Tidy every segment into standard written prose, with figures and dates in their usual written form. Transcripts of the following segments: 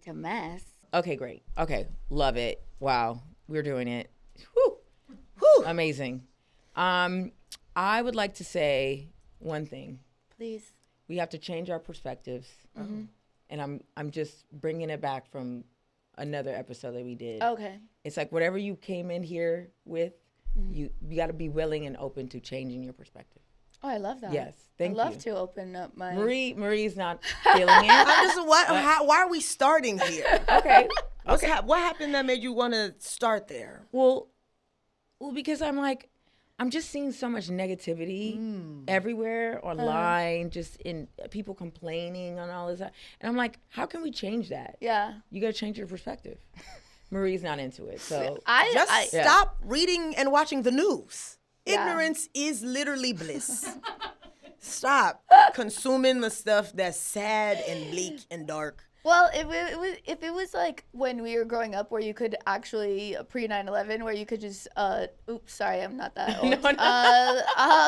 a mess. Okay, great. Okay, love it. Wow, we're doing it. Whew. Whew. Amazing. I would like to say one thing. Please. We have to change our perspectives. Mm-hmm. And I'm just bringing it back from another episode that we did. Okay. It's like whatever you came in here with, you got to be willing and open to changing your perspective. Oh, I love that. Yes, thank you. I love to open up my... Marie's not feeling it. I'm just, why are we starting here? Okay. What happened that made you want to start there? Well, because I'm just seeing so much negativity everywhere online, just in people complaining on all this. And I'm like, how can we change that? Yeah. You got to change your perspective. Marie's not into it, so Stop reading and watching the news. Yeah. Ignorance is literally bliss. Stop consuming the stuff that's sad and bleak and dark. Well, if it was like when we were growing up, where you could actually pre 9/11, where you could just oops, sorry, I'm not that old.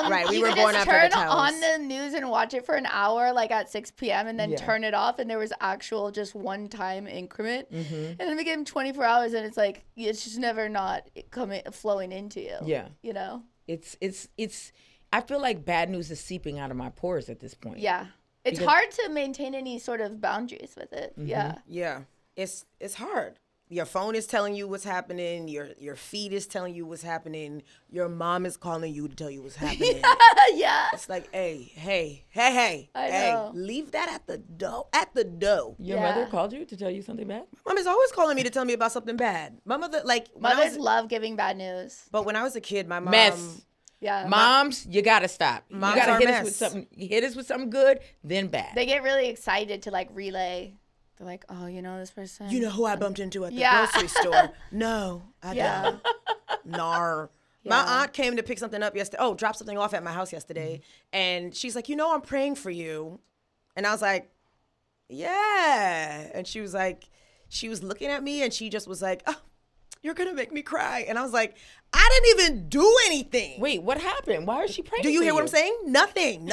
Right, we were born after the turn towers. on the news and watch it for an hour, like at 6 p.m., and then turn it off, and there was actual just one time increment, and then it became 24 hours, and it's like it's just never not flowing into you. Yeah, you know, it's. I feel like bad news is seeping out of my pores at this point. Yeah. It's hard to maintain any sort of boundaries with it. Yeah. Yeah. It's hard. Your phone is telling you what's happening. Your feed is telling you what's happening. Your mom is calling you to tell you what's happening. Yeah. It's like, hey, leave that at the door. Your mother called you to tell you something bad? Mom is always calling me to tell me about something bad. My mother, mothers love giving bad news. But when I was a kid, my mom... Mess. Yeah. Moms, you gotta stop. Moms you gotta are hit mess. us with something. Hit us with something good, then bad. They get really excited to relay. They're like, oh, you know this person? You know who I bumped into at the grocery store? No, I don't. Nar. Yeah. My aunt came to pick something up yesterday. Oh, dropped something off at my house yesterday. And she's like, I'm praying for you. And I was like, yeah. And she was looking at me and she just was like, oh, you're going to make me cry. And I was like, I didn't even do anything. Wait, what happened? Why is she praying? Do you hear what I'm saying? Nothing.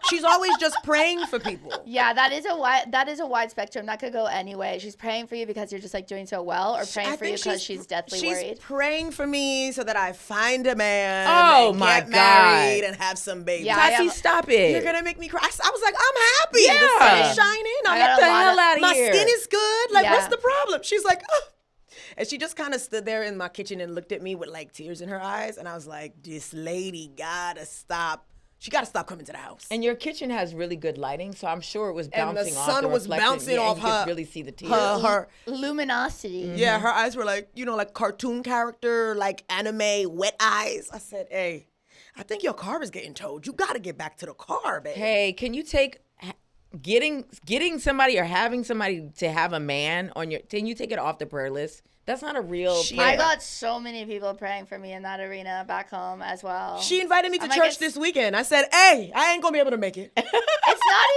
She's always just praying for people. Yeah, that is a wide spectrum. That could go any way. She's praying for you because you're just doing so well, or praying for you because she's deathly worried. She's praying for me so that I find a man. Oh and my get God. married and have some babies. Yeah, Tati, stop it. You're gonna make me cry. I was like, I'm happy. Yeah. The sun is shining. Get the hell out of my here. skin is good. What's the problem? She's like, oh. And she just kind of stood there in my kitchen and looked at me with tears in her eyes. And I was like, this lady gotta stop. She gotta stop coming to the house. And your kitchen has really good lighting, so I'm sure it was bouncing off. And the sun was bouncing off her. her. You could really see the tears. Her luminosity. Mm-hmm. Yeah, her eyes were like cartoon character, anime, wet eyes. I said, hey, I think your car is getting towed. You gotta get back to the car, babe. Hey, can you take... Getting somebody or having somebody to have a man on your... Can you take it off the prayer list? That's not a real prayer. I got so many people praying for me in that arena back home as well. She invited me to church this weekend. I said, hey, I ain't going to be able to make it. It's not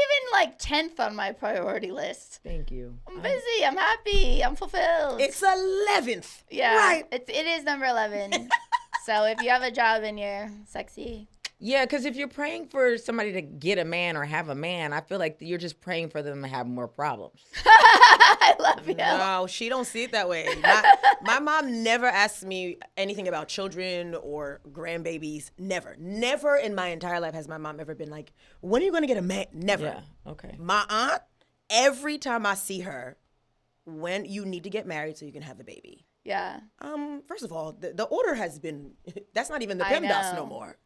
even 10th on my priority list. Thank you. I'm busy. I'm happy. I'm fulfilled. It's 11th. Yeah. Right. It is number 11. So if you have a job and you're sexy... Yeah, because if you're praying for somebody to get a man or have a man, I feel like you're just praying for them to have more problems. I love you. No, she don't see it that way. My mom never asked me anything about children or grandbabies. Never. Never in my entire life has my mom ever been like, when are you going to get a man? Never. Yeah, okay. My aunt, every time I see her, when you need to get married so you can have the baby. Yeah. First of all, the order has been, that's not even the PEMDAS no more.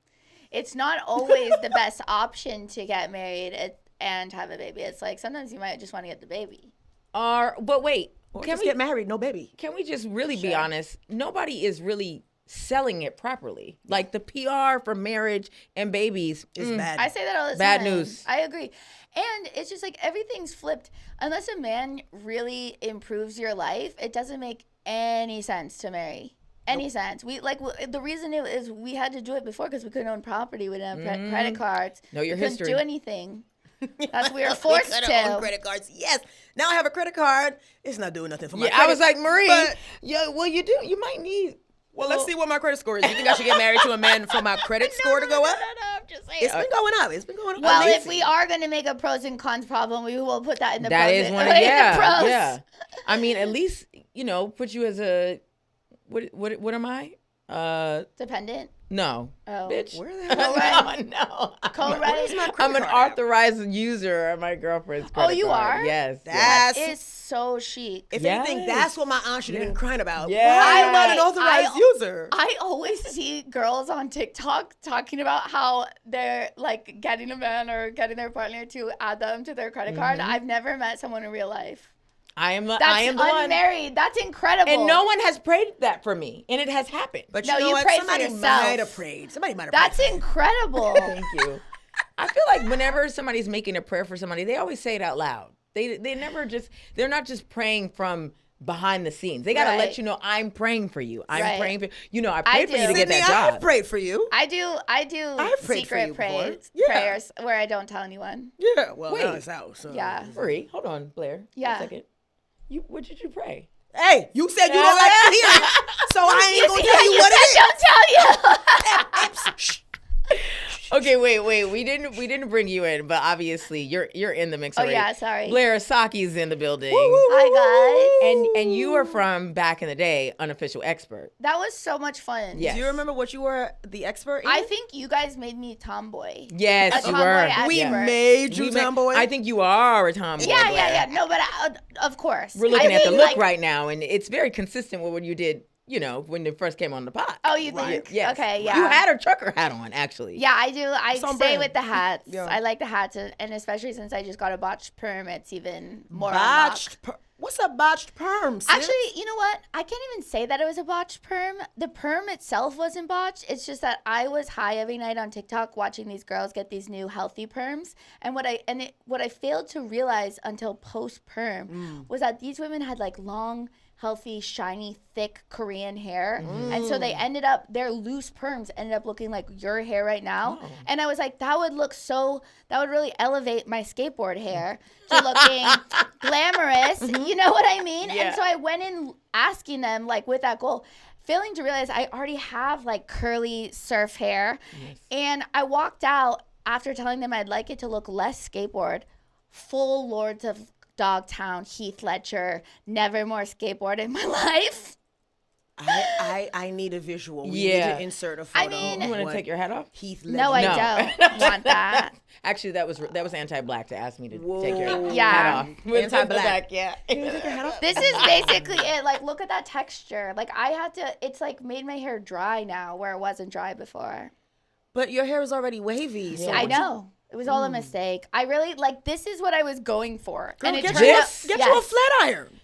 It's not always the best option to get married and have a baby. It's sometimes you might just want to get the baby. But wait. Can we get married, no baby? Can we just really be honest? Nobody is really selling it properly. The PR for marriage and babies is bad. I say that all the time. Bad news. I agree. And it's just everything's flipped. Unless a man really improves your life, it doesn't make any sense to marry. Any sense. We the reason is we had to do it before because we couldn't own property. We didn't have credit cards. Know your history. Couldn't do anything. That's we were forced to. Own credit cards. Yes. Now I have a credit card. It's not doing nothing for my credit. I was like, Marie, you do. You might need. Well, let's see what my credit score is. You think I should get married to a man for my credit score to go up? No, I'm just saying. It's been going up. It's been going up. Well, if we are going to make a pros and cons problem, we will put that in the pros. That is one of, yeah. I mean, at least, put you as a, what am I? Dependent? No. Oh. Bitch. Where the hell? No. Co-write? I'm an authorized user of my girlfriend's credit card. You are? Yes. That is so chic. If anything, that's what my aunt should have been crying about. Yeah. Why am I an authorized user? I always see girls on TikTok talking about how they're like getting a man or getting their partner to add them to their credit card. I've never met someone in real life. I am the unmarried. That's incredible. And no one has prayed that for me, and it has happened. But you what? prayed Somebody for yourself. might have prayed. Somebody might have That's prayed. incredible. Thank you. I feel like whenever somebody's making a prayer for somebody, they always say it out loud. They're not just praying from behind the scenes. They got to let you know, I'm praying for you. I'm praying for you. I prayed for you to get that job. I've prayed for you. I do secret prayers where I don't tell anyone. Yeah, well, now it's out. So. Yeah. Free. Hold on, Blair. Yeah. Wait a second. What did you pray? Hey, you said you don't like to hear it, so I ain't gonna tell you what it is. Don't tell you. Okay, wait. We didn't bring you in, but obviously you're in the mix already. Yeah, sorry. Blair, Socci's in the building. Hi guys. And you are from back in the day, unofficial expert. That was so much fun. Yes. Do you remember what you were the expert in? I think you guys made me tomboy. Yes, A you tomboy were. expert. we made you tomboy. I think you are a tomboy. Yeah. No, but of course. We're looking at the look right now, and it's very consistent with what you did. When you first came on the pod. Oh, you think? Yes. Okay, yeah. You had a trucker hat on, actually. Yeah, I do. I stay with the hats. Yeah. I like the hats, and especially since I just got a botched perm, it's even more What's a botched perm, sis? Actually, you know what? I can't even say that it was a botched perm. The perm itself wasn't botched. It's just that I was high every night on TikTok watching these girls get these new healthy perms. And what I failed to realize until post perm was that these women had like long, healthy, shiny, thick Korean hair. And so their loose perms ended up looking like your hair right now. Oh. And I was like, that would really elevate my skateboard hair to looking glamorous. You know what I mean? Yeah. And so I went in asking them like with that goal, failing to realize I already have like curly surf hair. Yes. And I walked out after telling them I'd like it to look less skateboard, full Lords of Dogtown, Heath Ledger, never more skateboard in my life. I need a visual. We need to insert a photo. I mean, you want to take your hat off? Heath Ledger. No, I don't want that. Actually, that was anti-black to ask me to take your hat off. Anti-black. Yeah. Can you take your hat off? This is basically it. Like, look at that texture. Like, it's like made my hair dry now where it wasn't dry before. But your hair is already wavy. So I know. It was all a mistake. I really, this is what I was going for. Girl, and it get turned out, you a flat iron.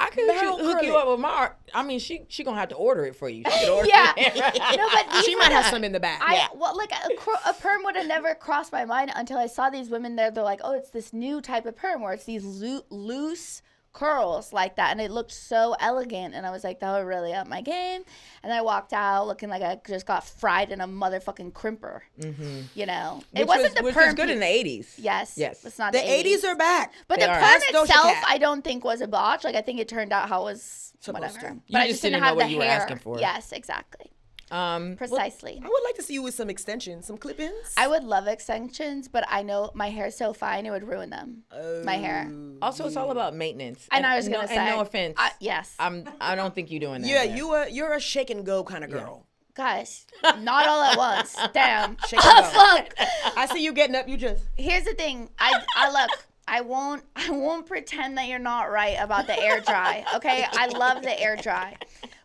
I could hook you up with my. I mean, she gonna have to order it for you. She could order it. No, but she might have some in the back. A perm would have never crossed my mind until I saw these women there. They're like, oh, it's this new type of perm where it's these loose curls like that, and it looked so elegant, and I was like, that would really up my game. And I walked out looking like I just got fried in a motherfucking crimper. It wasn't the perm. Which was good in the 80s. Yes. It's not the 80s are back. But the perm itself, I don't think was a botch. Like, I think it turned out how it was whatever. But I just didn't have know what the you were hair. asking for. Yes, exactly. Precisely. I would like to see you with some extensions, some clip-ins. I would love extensions, but I know my hair is so fine it would ruin them. My hair. Also, it's all about maintenance. And I was gonna say, and no offense. Yes. I don't think you're doing that. Yeah, you're a shake and go kind of girl. Guys, not all at once. Damn. Shake and go. Fuck. I see you getting up. You just. Here's the thing. I look. I won't pretend that you're not right about the air dry. Okay, I love the air dry.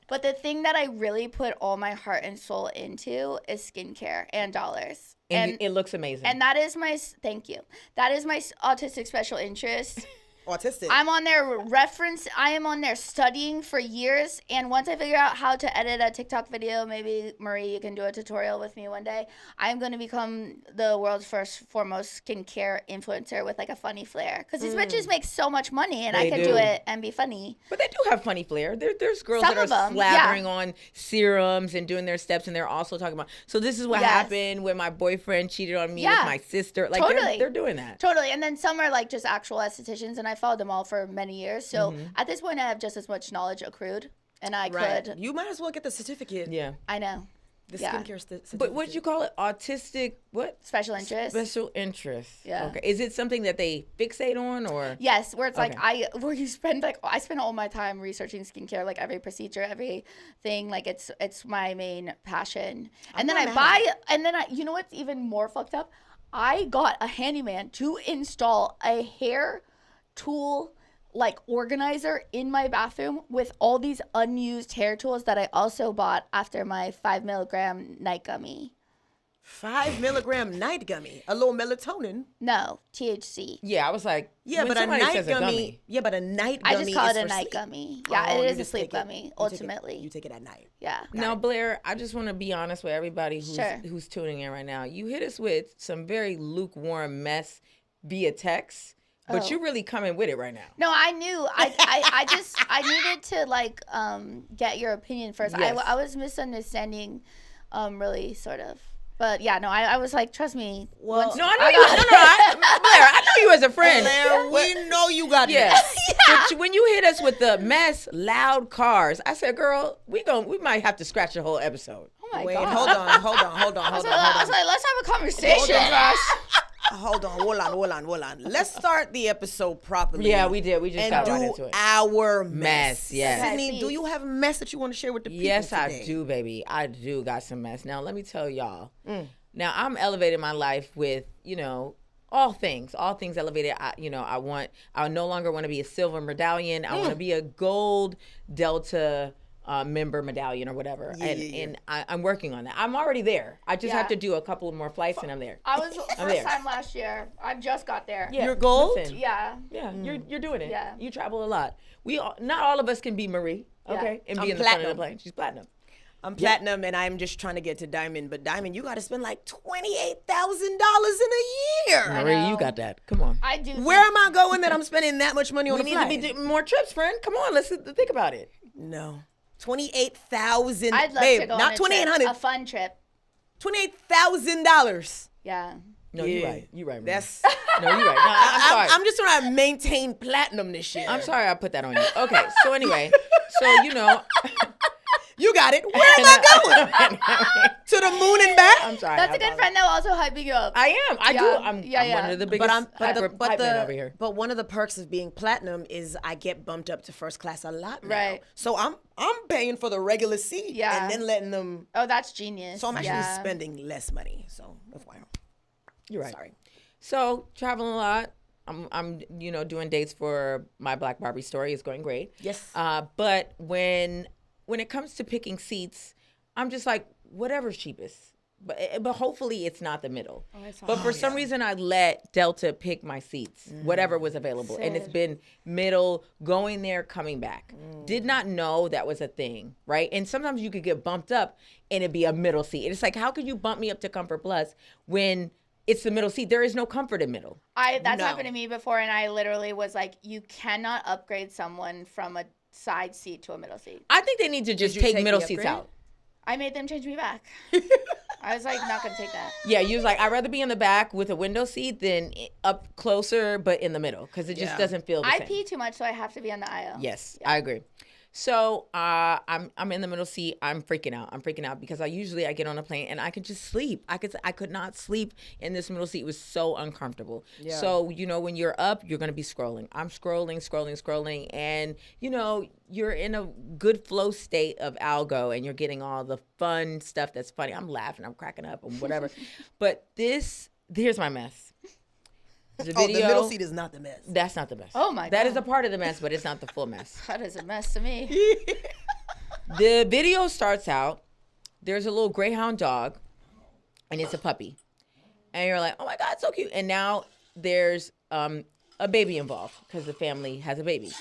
But the thing that I really put all my heart and soul into is skincare and dollars. And it looks amazing. And that is thank you. That is my autistic special interest. Autistic. I'm on their I am on there studying for years. And once I figure out how to edit a TikTok video, maybe Marie, you can do a tutorial with me one day. I'm going to become the world's foremost skincare influencer with like a funny flair. Because these bitches make so much money and I can do it and be funny. But they do have funny flair. There's girls that are slathering on serums and doing their steps, and they're also talking about, so this is what happened when my boyfriend cheated on me with my sister. Like, they're doing that. Totally. And then some are like just actual estheticians, and I followed them all for many years. So at this point, I have just as much knowledge accrued, and I could. You might as well get the certificate. Yeah. I know. The skincare certificate. But what'd you call it? Autistic what? Special interest. Special interest. Yeah. Okay. Is it something that they fixate on or? Yes, where it's like I spend all my time researching skincare, like every procedure, everything. Like it's my main passion. And then you know what's even more fucked up? I got a handyman to install a hair tool like organizer in my bathroom with all these unused hair tools that I also bought after my 5 milligram night gummy. 5 milligram night gummy, a little melatonin. No, THC. Yeah, I was like, yeah, but a night gummy. Yeah, but a night gummy. I just call it a night sleep. gummy. Yeah, it is a sleep gummy. Ultimately, you take it at night. Yeah. Now, Blair, I just want to be honest with everybody who's tuning in right now. You hit us with some very lukewarm mess via text. But you're really coming with it right now. No, I knew. I needed to like get your opinion first. Yes. I was misunderstanding, really sort of. But yeah, no, I was like, trust me. Well, Blair, I know you as a friend. Blair, we know you got yes. But when you hit us with the mess, loud cars, I said, girl, we might have to scratch the whole episode. Oh my Wait, God. hold on. I was like, let's have a conversation, Josh. Hold on. Let's start the episode properly. Yeah, we did. We just got right into it. Our mess. Yes. Sydnee, do you have a mess that you want to share with the people Yes, today? I do, baby. I do got some mess. Now, let me tell y'all. Now, I'm elevating my life with, all things elevated. I no longer want to be a silver medallion. I want to be a gold Delta member medallion or whatever. And I'm working on that. I'm already there. I just have to do a couple of more flights and I'm there. I was first time last year. I just got there. Yeah, you're gold? Listen, Yeah. you're doing it. Yeah. You travel a lot. Not all of us can be Marie, okay? And be in the front of the plane. She's platinum. I'm platinum and I'm just trying to get to diamond, but diamond, you got to spend like $28,000 in a year. Marie, you got that. Come on. I do. Where am I going that I'm spending that much money on a flight? We need to be doing more trips, friend. Come on, let's think about it. No. 28,000. I'd love to go not on $2,800. a fun trip. $28,000. Yeah. No, you're right. You're right, Marie. No, you're right. No, I'm sorry. I'm just trying to maintain platinum this year. I'm sorry I put that on you. Okay, so anyway, you got it. Where am I going? To the moon and back? I'm sorry. That's a good friend that will also hyping you up. I am. I do. I'm one of the biggest But men over here. But one of the perks of being platinum is I get bumped up to first class a lot now. Right. So I'm paying for the regular seat Yeah. and then letting them. Oh, that's genius. So I'm actually spending less money. So FYI. You're right. Sorry. So traveling a lot. I'm doing dates for my Black Barbie story. It's going great. Yes. But when it comes to picking seats, I'm just like, whatever's cheapest. But hopefully it's not the middle. But for some reason, I let Delta pick my seats, whatever was available. And it's been middle, going there, coming back. Did not know that was a thing, right? And sometimes you could get bumped up and it'd be a middle seat. And it's like, how could you bump me up to Comfort Plus when it's the middle seat? There is no comfort in middle. That's happened to me before, and I literally was like, you cannot upgrade someone from a side seat to a middle seat. I think they need to just take middle seats out. I made them change me back. I was like, not going to take that. Yeah, you was like, I'd rather be in the back with a window seat than up closer, but in the middle, because it just doesn't feel the same. I pee too much, so I have to be on the aisle. Yes, I agree. So I'm in the middle seat. I'm freaking out because I get on a plane and I could just sleep. I could not sleep in this middle seat. It was so uncomfortable. Yeah. So when you're up, you're gonna be scrolling. I'm scrolling, and you're in a good flow state of algo, and you're getting all the fun stuff that's funny. I'm laughing, I'm cracking up, and whatever. But here's my mess. The middle seat is not the mess. That's not the mess. Oh my God. That is a part of the mess, but it's not the full mess. That is a mess to me. The video starts out, there's a little greyhound dog, and it's a puppy. And you're like, oh my God, so cute. And now there's a baby involved because the family has a baby.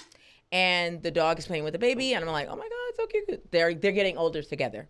And the dog is playing with the baby, and I'm like, oh my God, so cute. They're getting older together.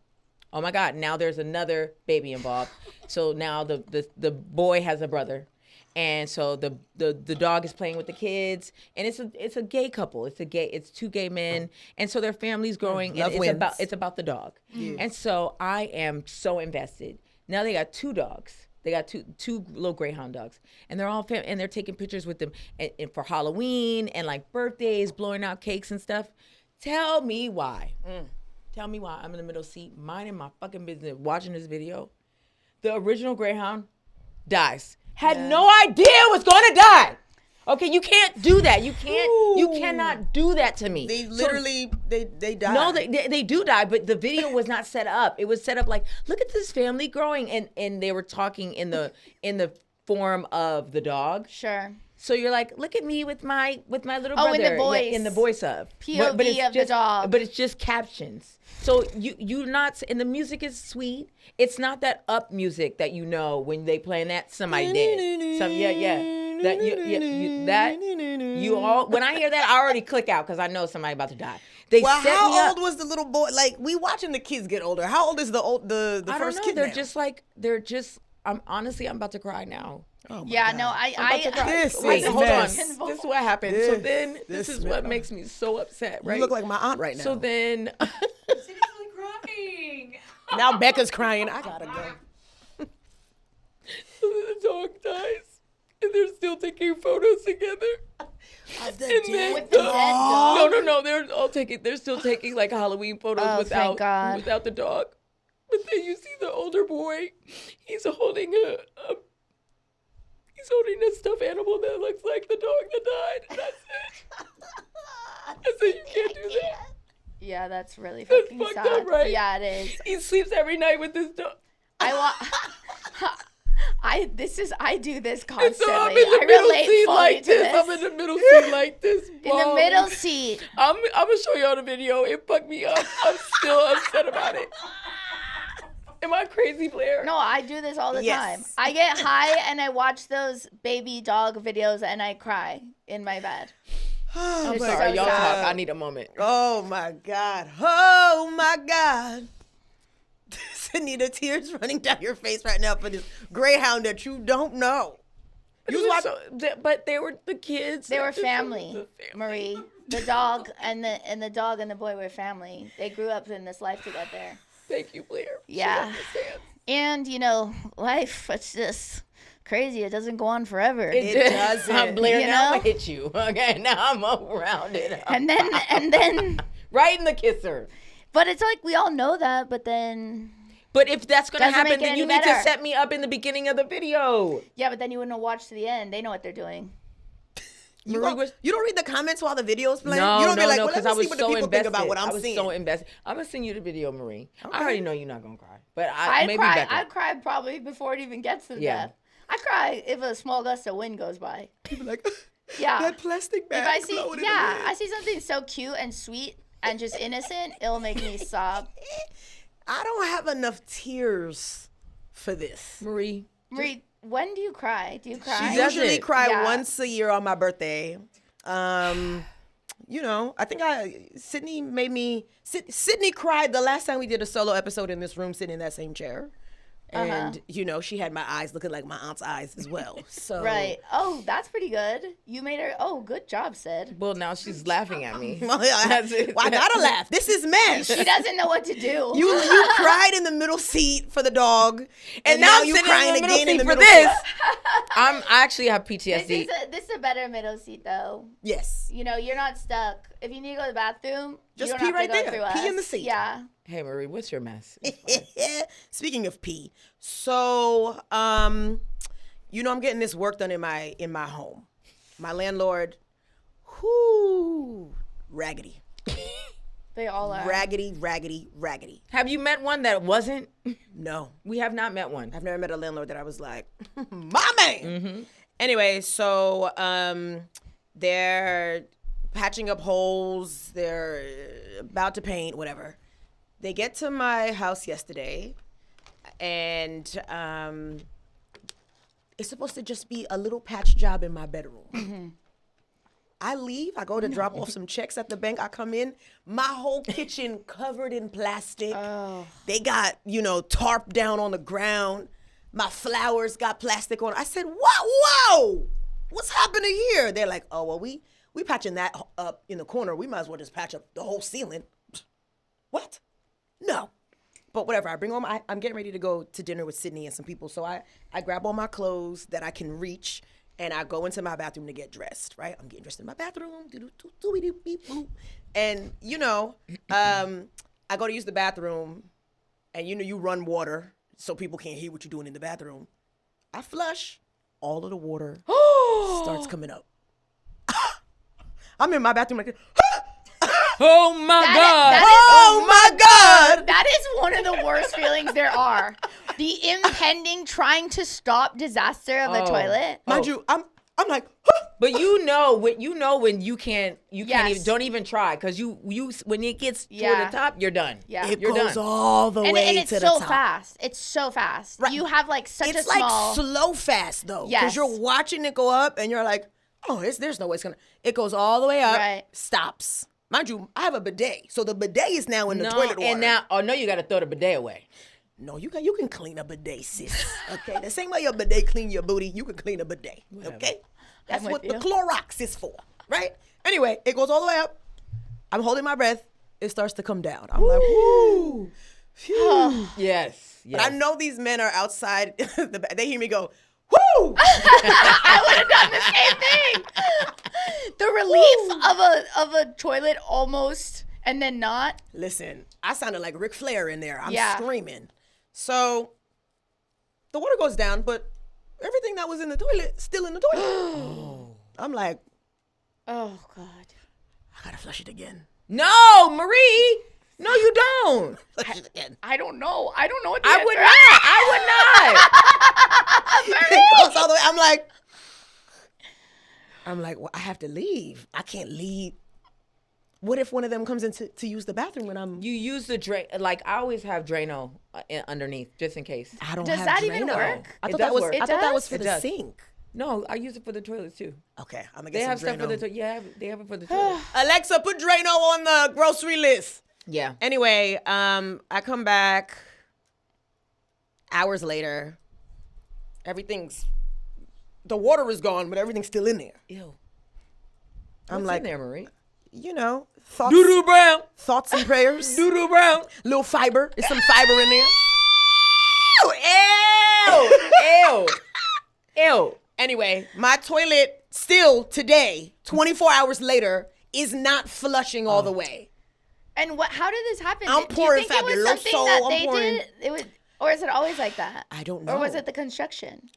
Oh my God, now there's another baby involved. So now the boy has a brother. And so the dog is playing with the kids, and it's a gay couple. It's two gay men, and so their family's growing. And it's about the dog. Yeah. And so I am so invested. Now they got two dogs. They got two little greyhound dogs, and they're all and they're taking pictures with them and for Halloween and like birthdays, blowing out cakes and stuff. Tell me why. Tell me why I'm in the middle seat, minding my fucking business, watching this video. The original Greyhound dies. Had no idea was going to die. Okay, you can't do that. You cannot do that to me. They literally, they die. No, they do die, but the video was not set up. It was set up like, look at this family growing, and they were talking in the form of the dog. Sure. So you're like, look at me with my little brother. In the voice. Yeah, in the voice of. POV of the dog. But it's just captions. So you're not, and the music is sweet. It's not that up music that you know when they playing that somebody dead. When I hear that, I already click out because I know somebody about to die. How old was the little boy? Like, we watching the kids get older. How old is the first kid now? I'm about to cry now. Oh yeah, God. no, Hold on. This is what happened. So then, this is what makes me so upset, right? You look like my aunt right now. So then, Sydnee's crying. now Becca's crying. I gotta go. so then the dog dies, and they're still taking photos together. Of the And then With the dead dog? No, they're still taking like Halloween photos without the dog. But then you see the older boy. He's holding a stuffed animal that looks like the dog that died. And that's it. I said, you can't do that. Yeah, that's really That's fucking fucked sad. up, right? Yeah, it is. He sleeps every night with this dog. I do this And constantly. so I'm in the middle seat fully like to this. I'm in the middle seat like this. In the middle seat. I'm gonna show y'all the video. It fucked me up. I'm still upset about it. Am I crazy, Blair? No, I do this all the Yes. time. I get high and I watch those baby dog videos and I cry in my bed. Oh It's my Sorry, so y'all sad. talk. I need a moment. Oh my God. Oh my God. Sydnee, the tears running down your face right now for this Greyhound that you don't know. But they were the kids. They were The family, Marie. The dog and the dog and the boy were family. They grew up in this life together. Thank you, Blair. Yeah. She understands. And life, it's just crazy. It doesn't go on forever. It doesn't. Blair, You now I'm know? gonna hit you. Okay, now I'm around it. and then Right in the kisser. but it's like we all know that, but then But if that's gonna Doesn't happen, make it then you any need to better. set me up in the beginning of the video. yeah, but then you wouldn't have watched to the end. They know what they're doing. You Marie don't, was- you don't read the comments while the video's playing? No, you don't be like, well, because let I me was see what so the people invested. think about what I'm seeing. I was so invested. I'm gonna send you the video, Marie. Okay. I already know you're not gonna cry, but I'd maybe cry. Becca. I'd cry probably before it even gets to Yeah. death. I cry if a small gust of wind goes by. People like, Yeah. that plastic bag If I see, blowing in the yeah, wind. I see something so cute and sweet and just innocent, it'll make me sob. I don't have enough tears for this. Marie. Marie, when do you cry? Do you cry? I She does usually it. cry Yeah. once a year on my birthday. I think Sydnee made me. Sydney cried the last time we did a solo episode in this room, sitting in that same chair, and she had my eyes looking like my aunt's eyes as well. So Right. Oh, that's pretty good. You made her. Oh, good job, Sid. Well, now she's laughing at me. Well, That's it. I gotta laugh. This is mess. She doesn't know what to do. You cried in the middle seat for the dog, and now I'm you sitting crying in the middle again in seat the for middle this. seat. I actually have PTSD. This is a better middle seat though. Yes. You're not stuck. If you need to go to the bathroom, Just you don't pee have right to go there. through Pee us. in the seat. Yeah. Hey, Marie, what's your mess? Speaking of pee, so I'm getting this work done in my home. My landlord, raggedy, They all are. raggedy. Have you met one that wasn't? No, We have not met one. I've never met a landlord that I was like, my man. Mm-hmm. Anyway, so they're patching up holes. They're about to paint, whatever. They get to my house yesterday, and it's supposed to just be a little patch job in my bedroom. Mm-hmm. I leave. I go to drop off some checks at the bank. I come in. My whole kitchen covered in plastic. Oh. They got, tarp down on the ground. My flowers got plastic on. I said, whoa, what's happening here? They're like, oh, well, we patching that up in the corner. We might as well just patch up the whole ceiling. What? No. But whatever, I bring home, I'm getting ready to go to dinner with Sydnee and some people. So I grab all my clothes that I can reach, and I go into my bathroom to get dressed, right? I'm getting dressed in my bathroom. And, I go to use the bathroom, and you run water so people can't hear what you're doing in the bathroom. I flush, all of the water starts coming up. I'm in my bathroom like, oh my God. oh my God. That is one of the worst feelings there are. The impending trying to stop disaster of the toilet. Mind you, I'm like, but you know when you can't even, don't even try, because you when it gets to the top, you're done. Yeah. it You're goes done. all the way And it's to the so top. fast. It's so fast. Right. You have like such It's a small. like slow fast though, because Yes. you're watching it go up, and you're like, oh, there's no way it's gonna. It goes all the way up, Right. stops. Mind you, I have a bidet, so the bidet is now in the toilet water. And now, you got to throw the bidet away. No, you can clean a bidet, sis. Okay, the same way your bidet clean your booty, you can clean a bidet. Okay, that's I'm what with the you. Clorox is for, right? Anyway, it goes all the way up. I'm holding my breath. It starts to come down. I'm like, whoo, phew. Yes. But I know these men are outside. They hear me go, whoo. I would have done the same thing. The relief of a toilet almost and then not. Listen, I sounded like Ric Flair in there. I'm Yeah. screaming. So the water goes down, but everything that was in the toilet still in the toilet. I'm like, Oh God. I gotta flush it again. No, Marie. No, you don't. Flush it again. I don't know. I don't know what the I answer would is. not. It goes all the way. I'm like, well, I have to leave. I can't leave. What if one of them comes in to use the bathroom when I'm? You use the drain. Like, I always have Drano underneath, just in case. I don't Does have that even Drano. work? I It thought does that was. work. I thought that was for It the does. sink. No, I use it for the toilets too. Okay, I'm gonna They get have some stuff for the Drano. toilet. Yeah, they have it for the toilet. Alexa, put Drano on the grocery list. Yeah. Anyway, I come back hours later. The water is gone, but everything's still in there. Ew. I'm What's like, in there, Marie? Thoughts, Doodoo brown. thoughts and prayers. Doodoo brown. Little fiber. There's some fiber in there. Ew. Ew. Ew. Anyway, my toilet still today, 24 hours later, is not flushing all the way. And how did this happen? I'm Do pouring you think it was Fabuloso, something that I'm they pouring- did? It was, or is it always like that? I don't know. Or was it the construction?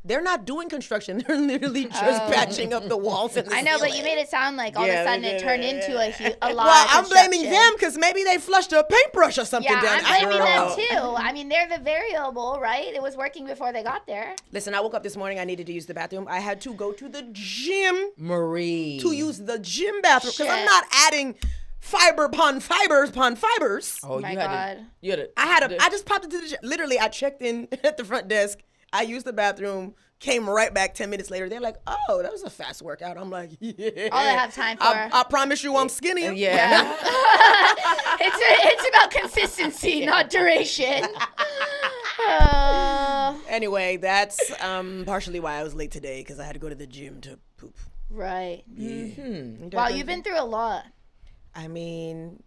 They're not doing construction. They're literally just patching up the walls and the I know, but ceiling. you made it sound like all of Yeah, a sudden they it did. turned into a lot Well, of I'm blaming construction. them because maybe they flushed a paintbrush or something Yeah, down. I'm I don't blaming them know. too. I mean, they're the variable, right? It was working before they got there. Listen, I woke up this morning. I needed to use the bathroom. I had to go to the gym Marie. to use the gym bathroom because I'm Shit. not adding fiber upon fibers upon fibers. Oh, My you had God. to. You had to. I just popped into the gym. Literally, I checked in at the front desk. I used the bathroom. Came right back 10 minutes later. They're like, oh, that was a fast workout. I'm like, yeah. All I have time for. I promise you I'm skinny. Yeah. It's about consistency, not duration. Anyway, that's partially why I was late today because I had to go to the gym to poop. Right. Mm-hmm. Wow, you've been through a lot. I mean,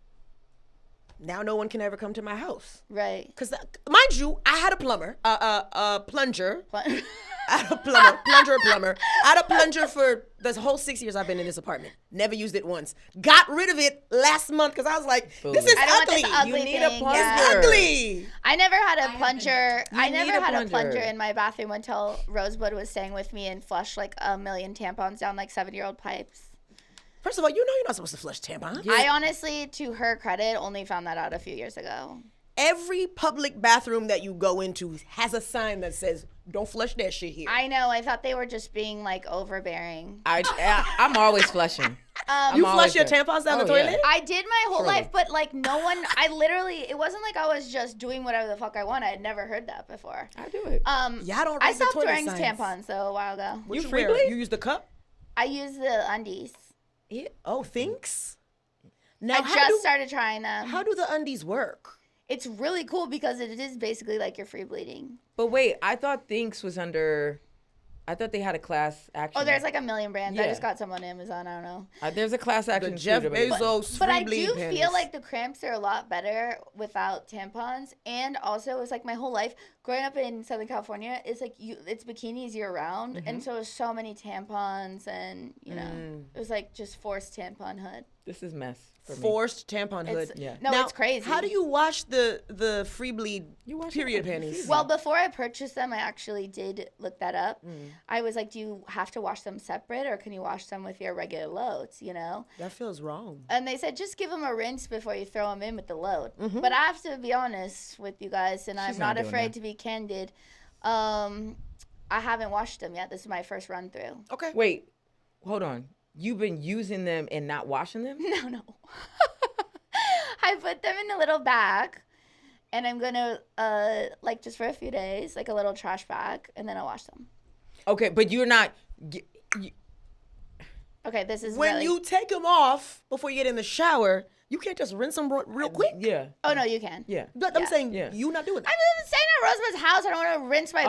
now no one can ever come to my house. Right. Because, mind you, I had a plumber, a plunger. I had a plumber. I had a plunger for the whole 6 years I've been in this apartment. Never used it once. Got rid of it last month because I was like, this is I don't want ugly. this ugly You need thing. a plunger. It's ugly. I never had a plunger. I need never a had a plunger. plunger in my bathroom until Rosebud was staying with me and flushed like a million tampons down like 7-year-old pipes. First of all, you know you're not supposed to flush tampons. I honestly, to her credit, only found that out a few years ago. Every public bathroom that you go into has a sign that says, don't flush that shit here. I know. I thought they were just being like overbearing. I'm always flushing. You I'm flush your always there. tampons down the Oh, yeah. toilet? I did my whole Surely. life, but like no one, it wasn't like I was just doing whatever the fuck I want. I had never heard that before. I do it. Yeah, I don't I read the stopped toilet wearing signs. tampons though a while ago. What You you free wear? bleed? You use the cup? I use the undies. Yeah. Oh, thinks? Now, I just started trying them. how do the undies work? It's really cool because it is basically like you're free bleeding. But wait, I thought Thinks was under. I thought they had a class action. Oh, there's like a million brands. I Yeah. just got some on Amazon. I don't know. There's a class action. The Jeff too, but- Bezos But free I bleed do panties. feel like the cramps are a lot better without tampons. And also, it's like my whole life growing up in Southern California, it's like it's bikinis year round, and so many tampons, and it was like just forced tampon hood. This is mess. Forced tampon hood. No, now, it's crazy. How do you wash the free bleed period panties? Well, before I purchased them, I actually did look that up. I was like, do you have to wash them separate, or can you wash them with your regular loads, That feels wrong. And they said, just give them a rinse before you throw them in with the load. But I have to be honest with you guys, and I'm not afraid to be candid. I haven't washed them yet. This is my first run through. Okay. Wait, hold on. You've been using them and not washing them? No. I put them in a little bag, and I'm going to, just for a few days, like a little trash bag, and then I'll wash them. Okay, but you're not... Okay, this is when you take them off before you get in the shower, you can't just rinse them real quick. Yeah. Oh, no, you can. Yeah. But I'm saying you not doing that. I'm staying at Rosemar's house. I don't want to rinse my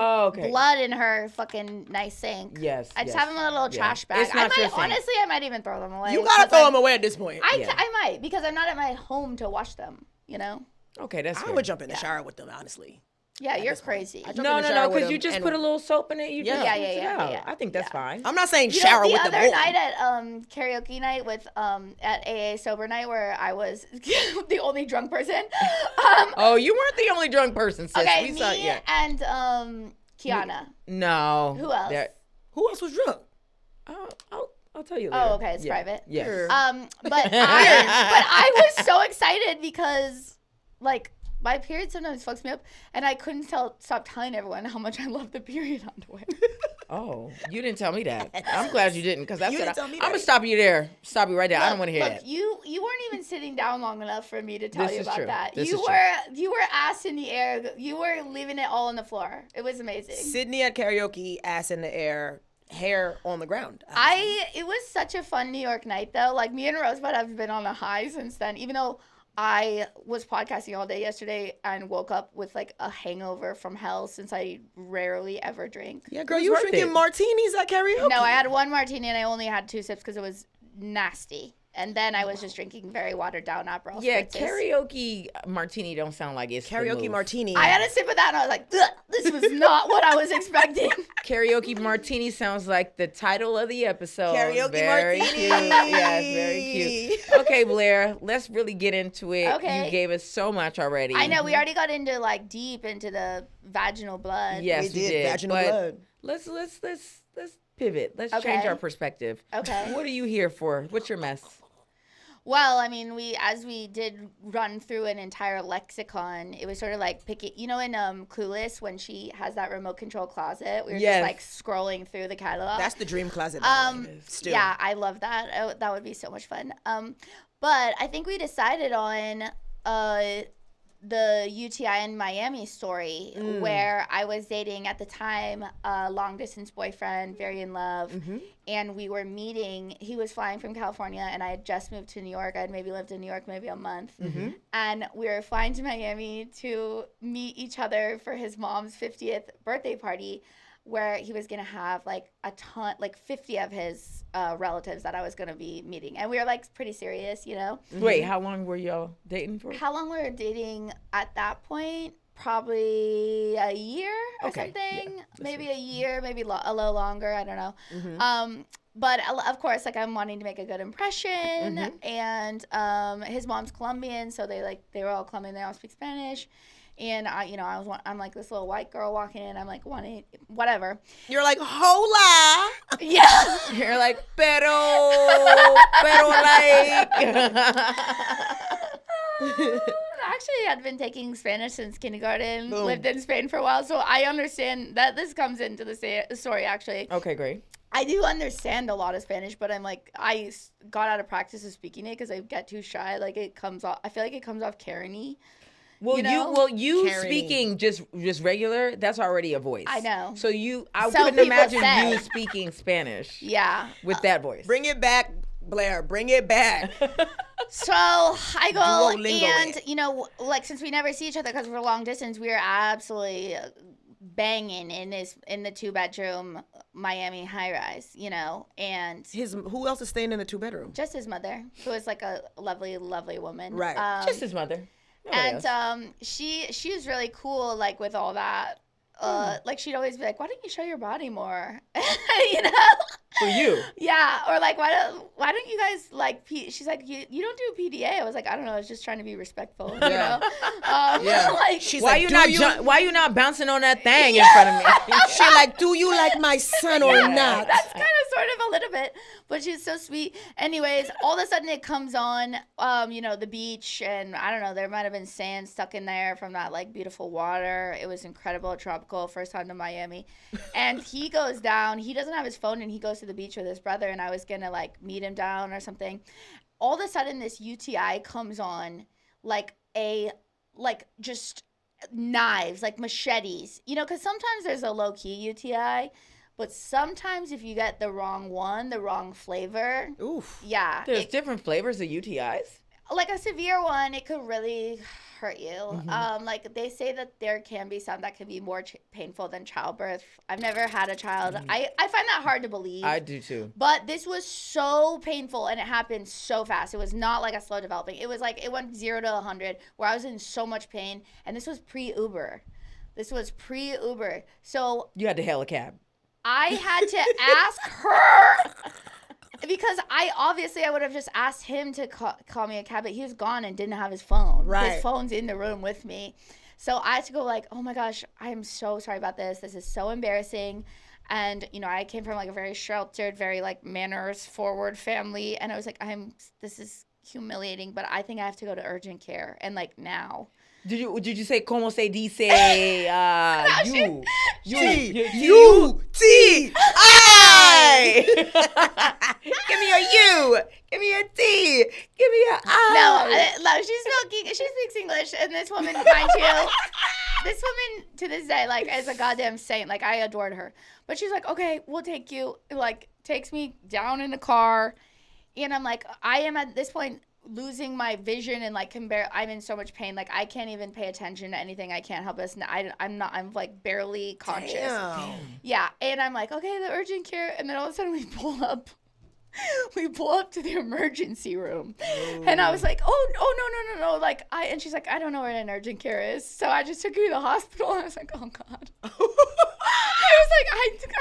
blood in her fucking nice sink. Yes. I just have them in a little trash bag. It's not your sink. Honestly, I might even throw them away. You gotta throw them away at this point. I might, because I'm not at my home to wash them, Okay, that's I would jump in the shower with them, honestly. Yeah, you're crazy. No, because you just put a little soap in it. You just rinse it out. Yeah. I think that's fine. I'm not saying shower with them. The other night at karaoke night with at AA sober night, where I was the only drunk person. Oh, you weren't the only drunk person, sis. Okay, we saw, and Kiana. No. Who else? Who else was drunk? I'll tell you later. Oh, okay, it's private. Yes. Sure. But I was so excited because my period sometimes fucks me up, and I couldn't stop telling everyone how much I love the period underwear. Oh, you didn't tell me that. I'm glad you didn't, because I'm tell me gonna that. stop you there. Stop you right there. I don't want to hear that. You weren't even sitting down long enough for me to tell you about that. This You is were ass in the air. You were leaving it all on the floor. It was amazing. Sydnee at karaoke, ass in the air, hair on the ground. It was such a fun New York night, though. Like, me and Rosebud have been on a high since then, even though I was podcasting all day yesterday and woke up with a hangover from hell, since I rarely ever drink. Yeah, girl, you were drinking martinis at karaoke. No, I had one martini and I only had 2 sips because it was nasty. And then I was just drinking very watered down Aperol. Yeah, spritzes. karaoke martini don't sound like it's Karaoke martini. I had a sip of that and I was like, ugh, this was not what I was expecting. Karaoke martini sounds like the title of the episode. Karaoke very martini. Cute. Yes, very cute. Okay, Blair, let's really get into it. Okay. You gave us so much already. I know, we already got into deep into the vaginal blood. Yes, we did. Vaginal blood. Let's pivot. Let's change our perspective. Okay. What are you here for? What's your mess? Well, I mean, as we did run through an entire lexicon, it was sort of like picking, in Clueless, when she has that remote control closet, we were just scrolling through the catalog. That's the dream closet. Still. Yeah, I love that. That would be so much fun. But I think we decided on the UTI in Miami story, where I was dating at the time a long distance boyfriend, very in love, and we were meeting. He was flying from California, and I had just moved to New York. I had maybe lived in New York maybe a month, and we were flying to Miami to meet each other for his mom's 50th birthday party, where he was going to have a ton, 50 of his relatives that I was going to be meeting. And we were pretty serious, Wait, how long were y'all dating for? How long we were dating at that point? Probably a year or something. Yeah, maybe a year, maybe a little longer. I don't know. But of course, I'm wanting to make a good impression. And his mom's Colombian, so they were all Colombian. They all speak Spanish. And I'm like this little white girl walking in. I'm wanting whatever. You're like, hola. Yeah. You're like, pero Actually, I'd been taking Spanish since kindergarten. Boom. Lived in Spain for a while, so I understand that this comes into the story. Actually. Okay, great. I do understand a lot of Spanish, but I got out of practice of speaking it because I get too shy. It comes off. I feel like it comes off Karen-y. You speaking just regular, that's already a voice. I know. So I couldn't imagine you speaking Spanish. Yeah. With that voice. Bring it back, Blair. Bring it back. So I go and, since we never see each other because we're long distance, we are absolutely banging in the 2-bedroom Miami high rise, and who else is staying in the 2-bedroom? Just his mother, who is a lovely, lovely woman. Right. Just his mother. And she was really cool, with all that, like she'd always be like, why don't you show your body more? You know? For you. Yeah, or like, why don't you guys like? She's like, you don't do PDA. I was like, I don't know. I was just trying to be respectful. You know? Like, She's why like, why you not bouncing on that thing in front of me? She like, do you like my son or not? That's kind of sort of a little bit, but she's so sweet. Anyways, all of a sudden it comes on, you know, the beach, and I don't know, there might have been sand stuck in there from that like beautiful water. It was incredible, tropical, first time to Miami. And he goes down, he doesn't have his phone, and he goes to the beach with his brother, and I was gonna like meet him down or something. All of a sudden this UTI comes on like just knives, like machetes, you know, because sometimes there's a low-key UTI, but sometimes if you get the wrong one, the wrong flavor, yeah, There's different flavors of UTIs. like a severe one, it could really hurt you. Like they say that there can be some that can be more painful than childbirth. I've never had a child. I find that hard to believe. I do too. But this was so painful, and it happened so fast. It was not like a slow developing. It was like it went 0 to 100, where I was in so much pain, and this was pre-Uber. So You had to hail a cab. I had to ask her. Because I would have just asked him to call me a cab, but he was gone and didn't have his phone. Right. His phone's in the room with me. So I had to go like, oh my gosh, I'm so sorry about this. This is so embarrassing. And, you know, I came from like a very sheltered, very like manners forward family. And I was like, this is humiliating, but I think I have to go to urgent care. And like now. Did you say como se dice you? U-T-I. Give me a U. Give me a T. Give me a I. No, she speaks English, and this woman, mind you, this woman to this day, like, is a goddamn saint. Like, I adored her. But she's like, okay, we'll take you. Like, takes me down in the car, and I'm like, I am at this point losing my vision and like I'm in so much pain, like I can't even pay attention to anything. I can't help us. I'm like barely conscious. Damn. Yeah, and I'm like, okay, the urgent care, and then all of a sudden we pull up to the emergency room. Ooh. And I was like, oh no, like and she's like, I don't know where an urgent care is, so I just took her to the hospital. And I was like, oh god. I was like, I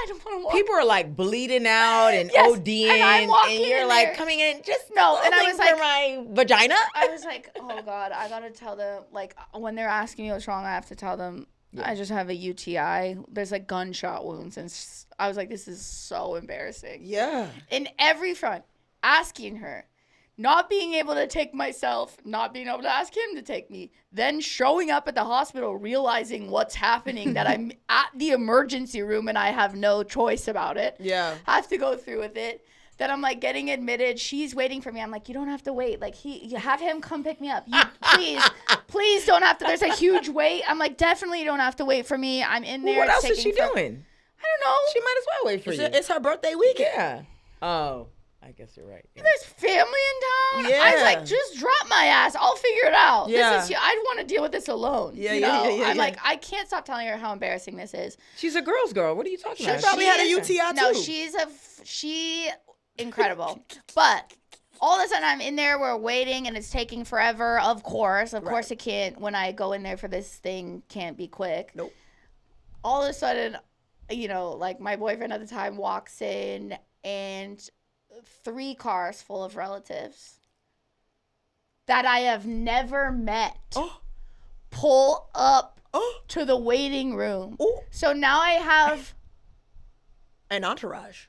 don't want to walk. People are like bleeding out and ODing, and you're like coming in just no. And I was like, my vagina. I was like, oh god, I gotta tell them, like when they're asking me what's wrong, I have to tell them I just have a UTI. There's like gunshot wounds, and I was like, this is so embarrassing. Yeah. In every front, asking her, not being able to take myself, not being able to ask him to take me, then showing up at the hospital, realizing what's happening, that I'm at the emergency room and I have no choice about it. Yeah. Have to go through with it. Then I'm like getting admitted. She's waiting for me. I'm like, you don't have to wait. Like you have him come pick me up. You please don't have to. There's a huge wait. I'm like, definitely you don't have to wait for me. I'm in there. What else is she doing? I don't know. She might as well wait for you. It's her birthday weekend. Yeah. Oh, I guess you're right. Yeah. There's family in town. Yeah. I was like, just drop my ass. I'll figure it out. Yeah. I want to deal with this alone. Yeah. I'm like, I can't stop telling her how embarrassing this is. She's a girl's girl. What are you talking about? She probably had a UTI too. No, she incredible. But all of a sudden I'm in there, we're waiting, and it's taking forever. Of course it can't. When I go in there for this thing, can't be quick. Nope. All of a sudden, like my boyfriend at the time walks in, and 3 cars full of relatives that I have never met pull up to the waiting room. So now I have an entourage.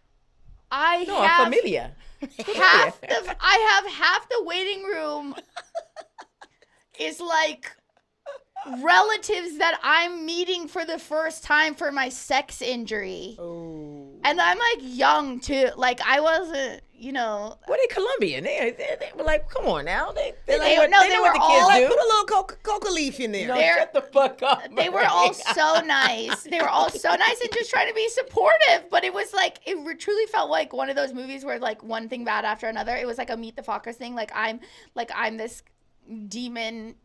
A familia. I have half the waiting room is like relatives that I'm meeting for the first time for my sex injury. Oh. And I'm like young too. Like I wasn't, Well, they Colombian. They were like, come on now. They were what the kids like, do. put a little coca leaf in there. No, shut the fuck up. They were all so nice. They were all so nice and just trying to be supportive. But it was like, it truly felt like one of those movies where like one thing bad after another. It was like a Meet the Fockers thing. Like I'm this demon,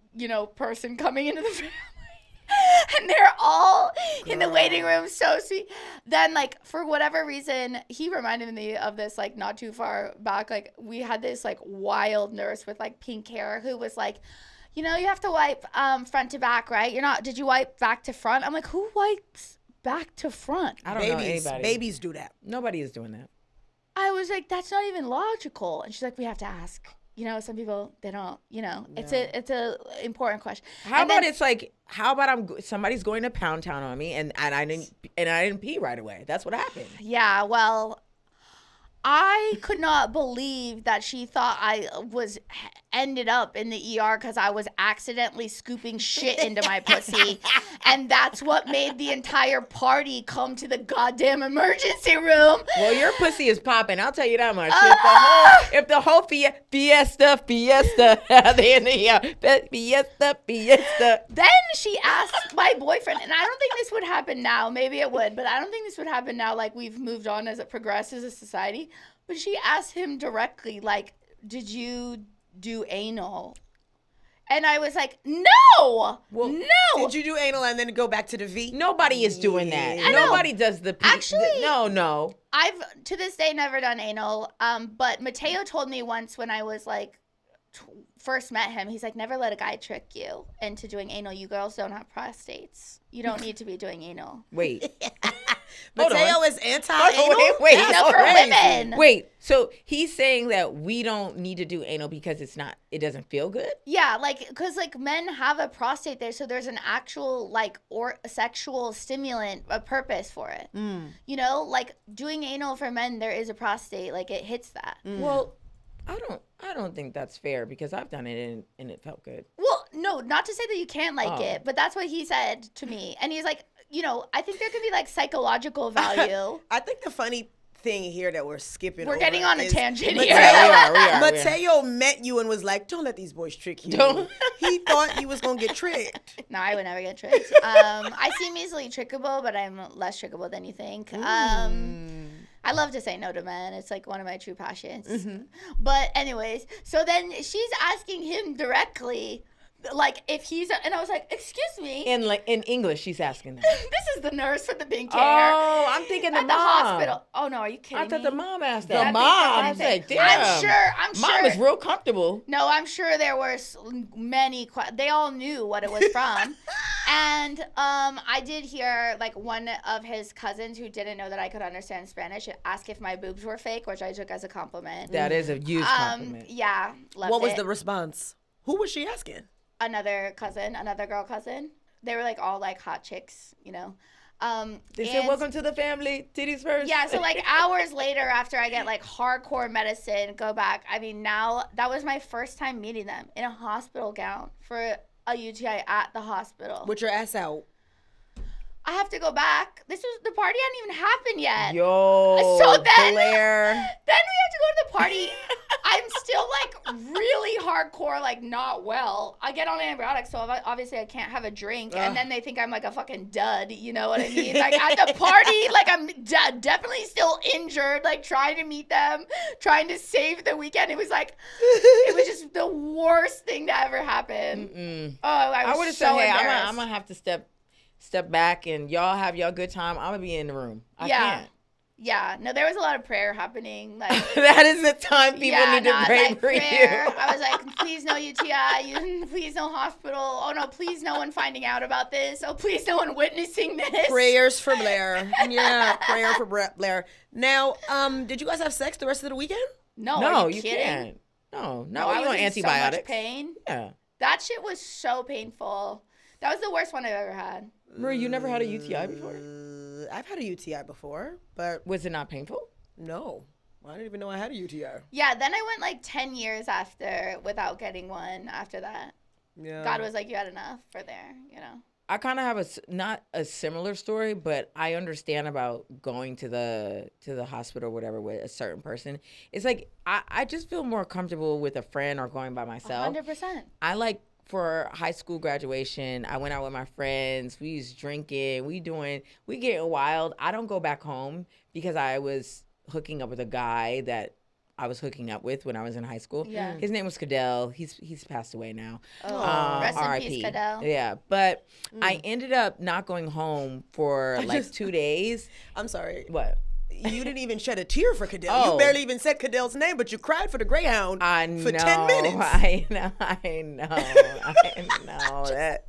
person coming into the family. And they're all in the waiting room, so sweet. Then, like, for whatever reason, he reminded me of this, like, not too far back. Like, we had this, like, wild nurse with, like, pink hair who was like, you know, you have to wipe front to back, right? Did you wipe back to front? I'm like, who wipes back to front? I don't know anybody. Babies do that. Nobody is doing that. I was like, that's not even logical. And she's like, we have to ask. You know, some people, they don't, you know, it's a important question. How about somebody's going to Pound Town on me and I didn't pee right away. That's what happened. Yeah, well, I could not believe that she thought I ended up in the ER because I was accidentally scooping shit into my pussy. And that's what made the entire party come to the goddamn emergency room. Well, your pussy is popping. I'll tell you that much. If the whole fiesta, fiesta. Then she asked my boyfriend, and I don't think this would happen now. Maybe it would, but I don't think this would happen now. Like, we've moved on as it progresses as a society. But she asked him directly, like, did you do anal? And I was like, no, no. Did you do anal and then go back to the V? Nobody is doing that. Nobody does the P. Actually, no. I've, to this day, never done anal. But Mateo told me once when I was, like, first met him, he's like, never let a guy trick you into doing anal. You girls don't have prostates. You don't need to be doing anal. Wait. Mateo is anti-anal? Wait. No, for women. Wait, so he's saying that we don't need to do anal because it doesn't feel good? Yeah, like, because, like, men have a prostate there, so there's an actual, like, or sexual stimulant, a purpose for it. You know, like, doing anal for men, there is a prostate, like, it hits that. Well, I don't think that's fair because I've done it and it felt good. Well, no, not to say that you can't like it, but that's what he said to me. And he's like, you know, I think there could be, like, psychological value. I think the funny thing here that we're skipping We're getting on a tangent here. We are. Mateo met you and was like, don't let these boys trick you. He thought he was going to get tricked. No, I would never get tricked. I seem easily trickable, but I'm less trickable than you think. I love to say no to men. It's like one of my true passions. But anyways, so then she's asking him directly, like, if he's, and I was like, excuse me. In English, she's asking that. This is the nurse with the pink hair. Oh, I'm thinking the at mom. the hospital. Oh no, are you kidding me? I thought the mom asked Yeah, that. I The think so. mom. I I was think- like, damn. I'm sure. Mom is real comfortable. No, I'm sure there were many. They all knew what it was from. And I did hear, like, one of his cousins who didn't know that I could understand Spanish ask if my boobs were fake, which I took as a compliment. That is a huge compliment. Yeah, loved What was it. the response? Who was she asking? Another girl cousin. They were, like, all, like, hot chicks, you know. They said, welcome to the family. Titties first. Yeah, so, like, hours later after I get, like, hardcore medicine, go back. I mean, now, that was my first time meeting them in a hospital gown for a UTI at the hospital. With your ass out. I have to go back. The party hadn't even happened yet. Yo, so then, Blair. Then we have to go to the party. I'm still, like, really hardcore, like, not well. I get on antibiotics, so obviously I can't have a drink. And then they think I'm, like, a fucking dud. You know what I mean? Like, at the party, like, I'm definitely still injured, like, trying to meet them, trying to save the weekend. It was, like, it was just the worst thing to ever happen. Oh, I would have said, hey, embarrassed. I'm going to have to step back and y'all have y'all good time. I'm going to be in the room. I can't. Yeah, no, there was a lot of prayer happening. Like, that is the time people need to pray for prayer. you. I was like, please no UTI, please no hospital. Oh no, please no one finding out about this. Oh, please no one witnessing this. Prayers for Blair. Yeah, prayer for Blair. Now, did you guys have sex the rest of the weekend? No, No, are you kidding? can't. No, I you was on in antibiotics. so much pain. Yeah. That shit was so painful. That was the worst one I've ever had. Marie, you never had a UTI before? I've had a UTI before, but Was it not painful? no. I didn't even know I had a UTI. Yeah, then I went like 10 years after without getting one after that. Yeah. God was like, you had enough for there, you know. I kind of have not a similar story, but I understand about going to the hospital or whatever with a certain person. It's like I just feel more comfortable with a friend or going by myself. 100%. I like for high school graduation, I went out with my friends. We was drinking. We getting wild. I don't go back home because I was hooking up with a guy that I was hooking up with when I was in high school. Yeah. His name was Cadell. He's passed away now. Rest in R.I.P. peace, Cadell. Yeah, but I ended up not going home for like 2 days. I'm sorry. What? You didn't even shed a tear for Cadell. Oh. You barely even said Cadell's name, but you cried for the Greyhound for 10 minutes. I know that.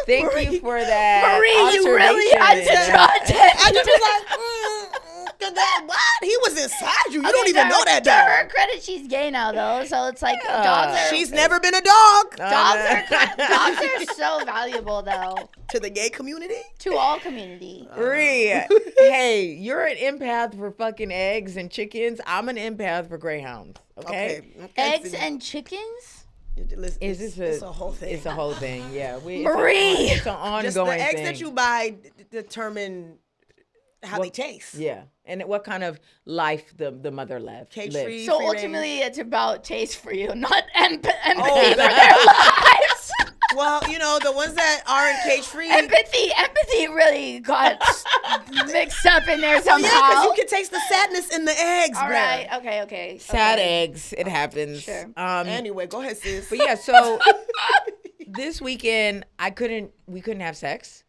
Thank you for that. Marie, you really had to draw attention. I just was like, Cadell, what? He was inside you. You don't even know that To her dog. credit, she's gay now, though. So it's like dogs are. She's never been a dog. Dogs are so valuable, though, To the gay community? to all community. Ree, hey, you're an empath for fucking eggs and chickens. I'm an empath for greyhounds. Okay. Eggs and chickens. Listen, it's a whole thing. It's a whole thing. Yeah. Marie! It's an ongoing Just the eggs thing. that you buy determine how they taste. Yeah. And what kind of life the mother lives. Cage-free. So free ultimately, it's about taste for you, not empathy Oh, for their lives. Well, the ones that aren't cage-free. Empathy really got mixed up in there somehow. Yeah, because you can taste the sadness in the eggs, All Blair. right. Okay. Sad eggs. It happens. Sure. Anyway, go ahead, sis. But yeah, so this weekend we couldn't have sex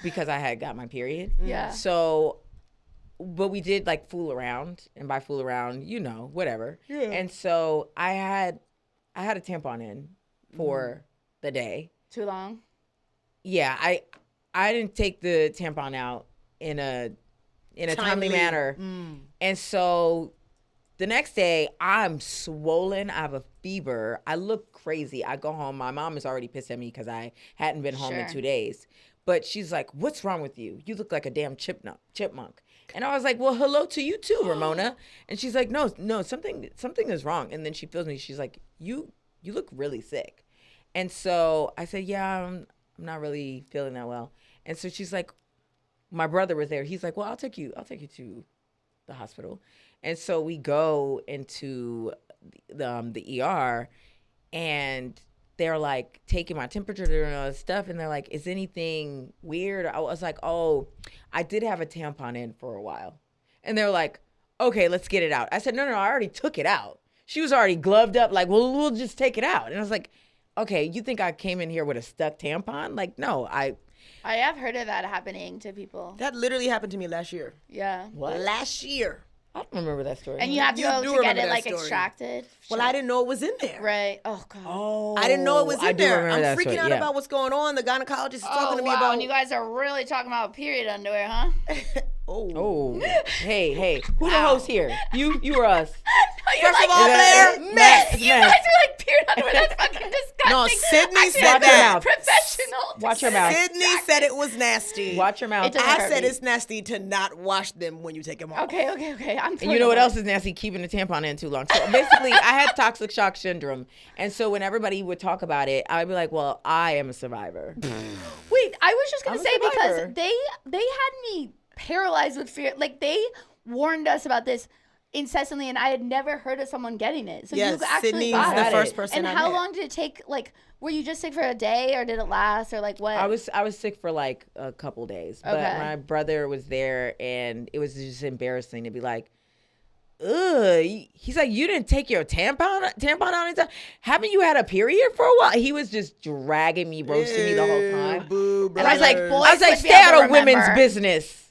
because I had got my period. Yeah. So, but we did like fool around, and by fool around, whatever. Yeah. And so I had a tampon in for the day. Too long. Yeah, I didn't take the tampon out in a timely manner. And so the next day I'm swollen. I have a fever. I look crazy. I go home. My mom is already pissed at me because I hadn't been home in Sure. 2 days. But she's like, "What's wrong with you? You look like a damn chipmunk." And I was like, "Well, hello to you too, Ramona." And she's like, "No, something is wrong." And then she feels me. She's like, "You look really sick." And so I said, "Yeah, I'm not really feeling that well." And so she's like, my brother was there. He's like, "Well, I'll take you to the hospital." And so we go into the ER, and they're like taking my temperature and all this stuff, and they're like, "Is anything weird?" I was like, "Oh, I did have a tampon in for a while." And they're like, "Okay, let's get it out." I said, No, I already took it out. She was already gloved up, like, "Well, we'll just take it out." And I was like, "Okay, you think I came in here with a stuck tampon?" Like, no, I have heard of that happening to people. That literally happened to me last year. Yeah. What? Last year. I don't remember that story. And you have to You go do to get remember it that like story. extracted. Well, I didn't know it was in there. Right. Oh God. Oh, I didn't know it was I in do there. remember I'm that freaking story, out yeah. about what's going on. The gynecologist is talking to me wow. about. And you guys are really talking about period underwear, huh? Oh, hey, who the host here? You or us? First of all, Blair, mess. You guys are like period underwear. That's fucking disgusting. No, Sydnee I said feel that. mouth. Professional. Watch your mouth. Sydney said it was nasty. Watch your mouth. It doesn't I hurt said me. it's nasty to not wash them when you take them off. Okay. I'm. And you know what else is nasty? Keeping the tampon in too long. So basically, I had toxic shock syndrome. And so when everybody would talk about it, I'd be like, "Well, I am a survivor." Wait, I was just gonna I'm a say survivor. because they had me paralyzed with fear. Like they warned us about this incessantly, and I had never heard of someone getting it. So Yes, you actually Sydney's got the it. first person And I how met. long did it take? Like, were you just sick for a day, or did it last, or like what? I was sick for like a couple days. But Okay. my brother was there, and it was just embarrassing to be like, "Ugh." He's like, "You didn't take your tampon out in time? Haven't you had a period for a while?" He was just dragging me, roasting me the whole time. Boo, And I was like, brothers. boy, I was like, would be "Stay able out to of women's remember. business."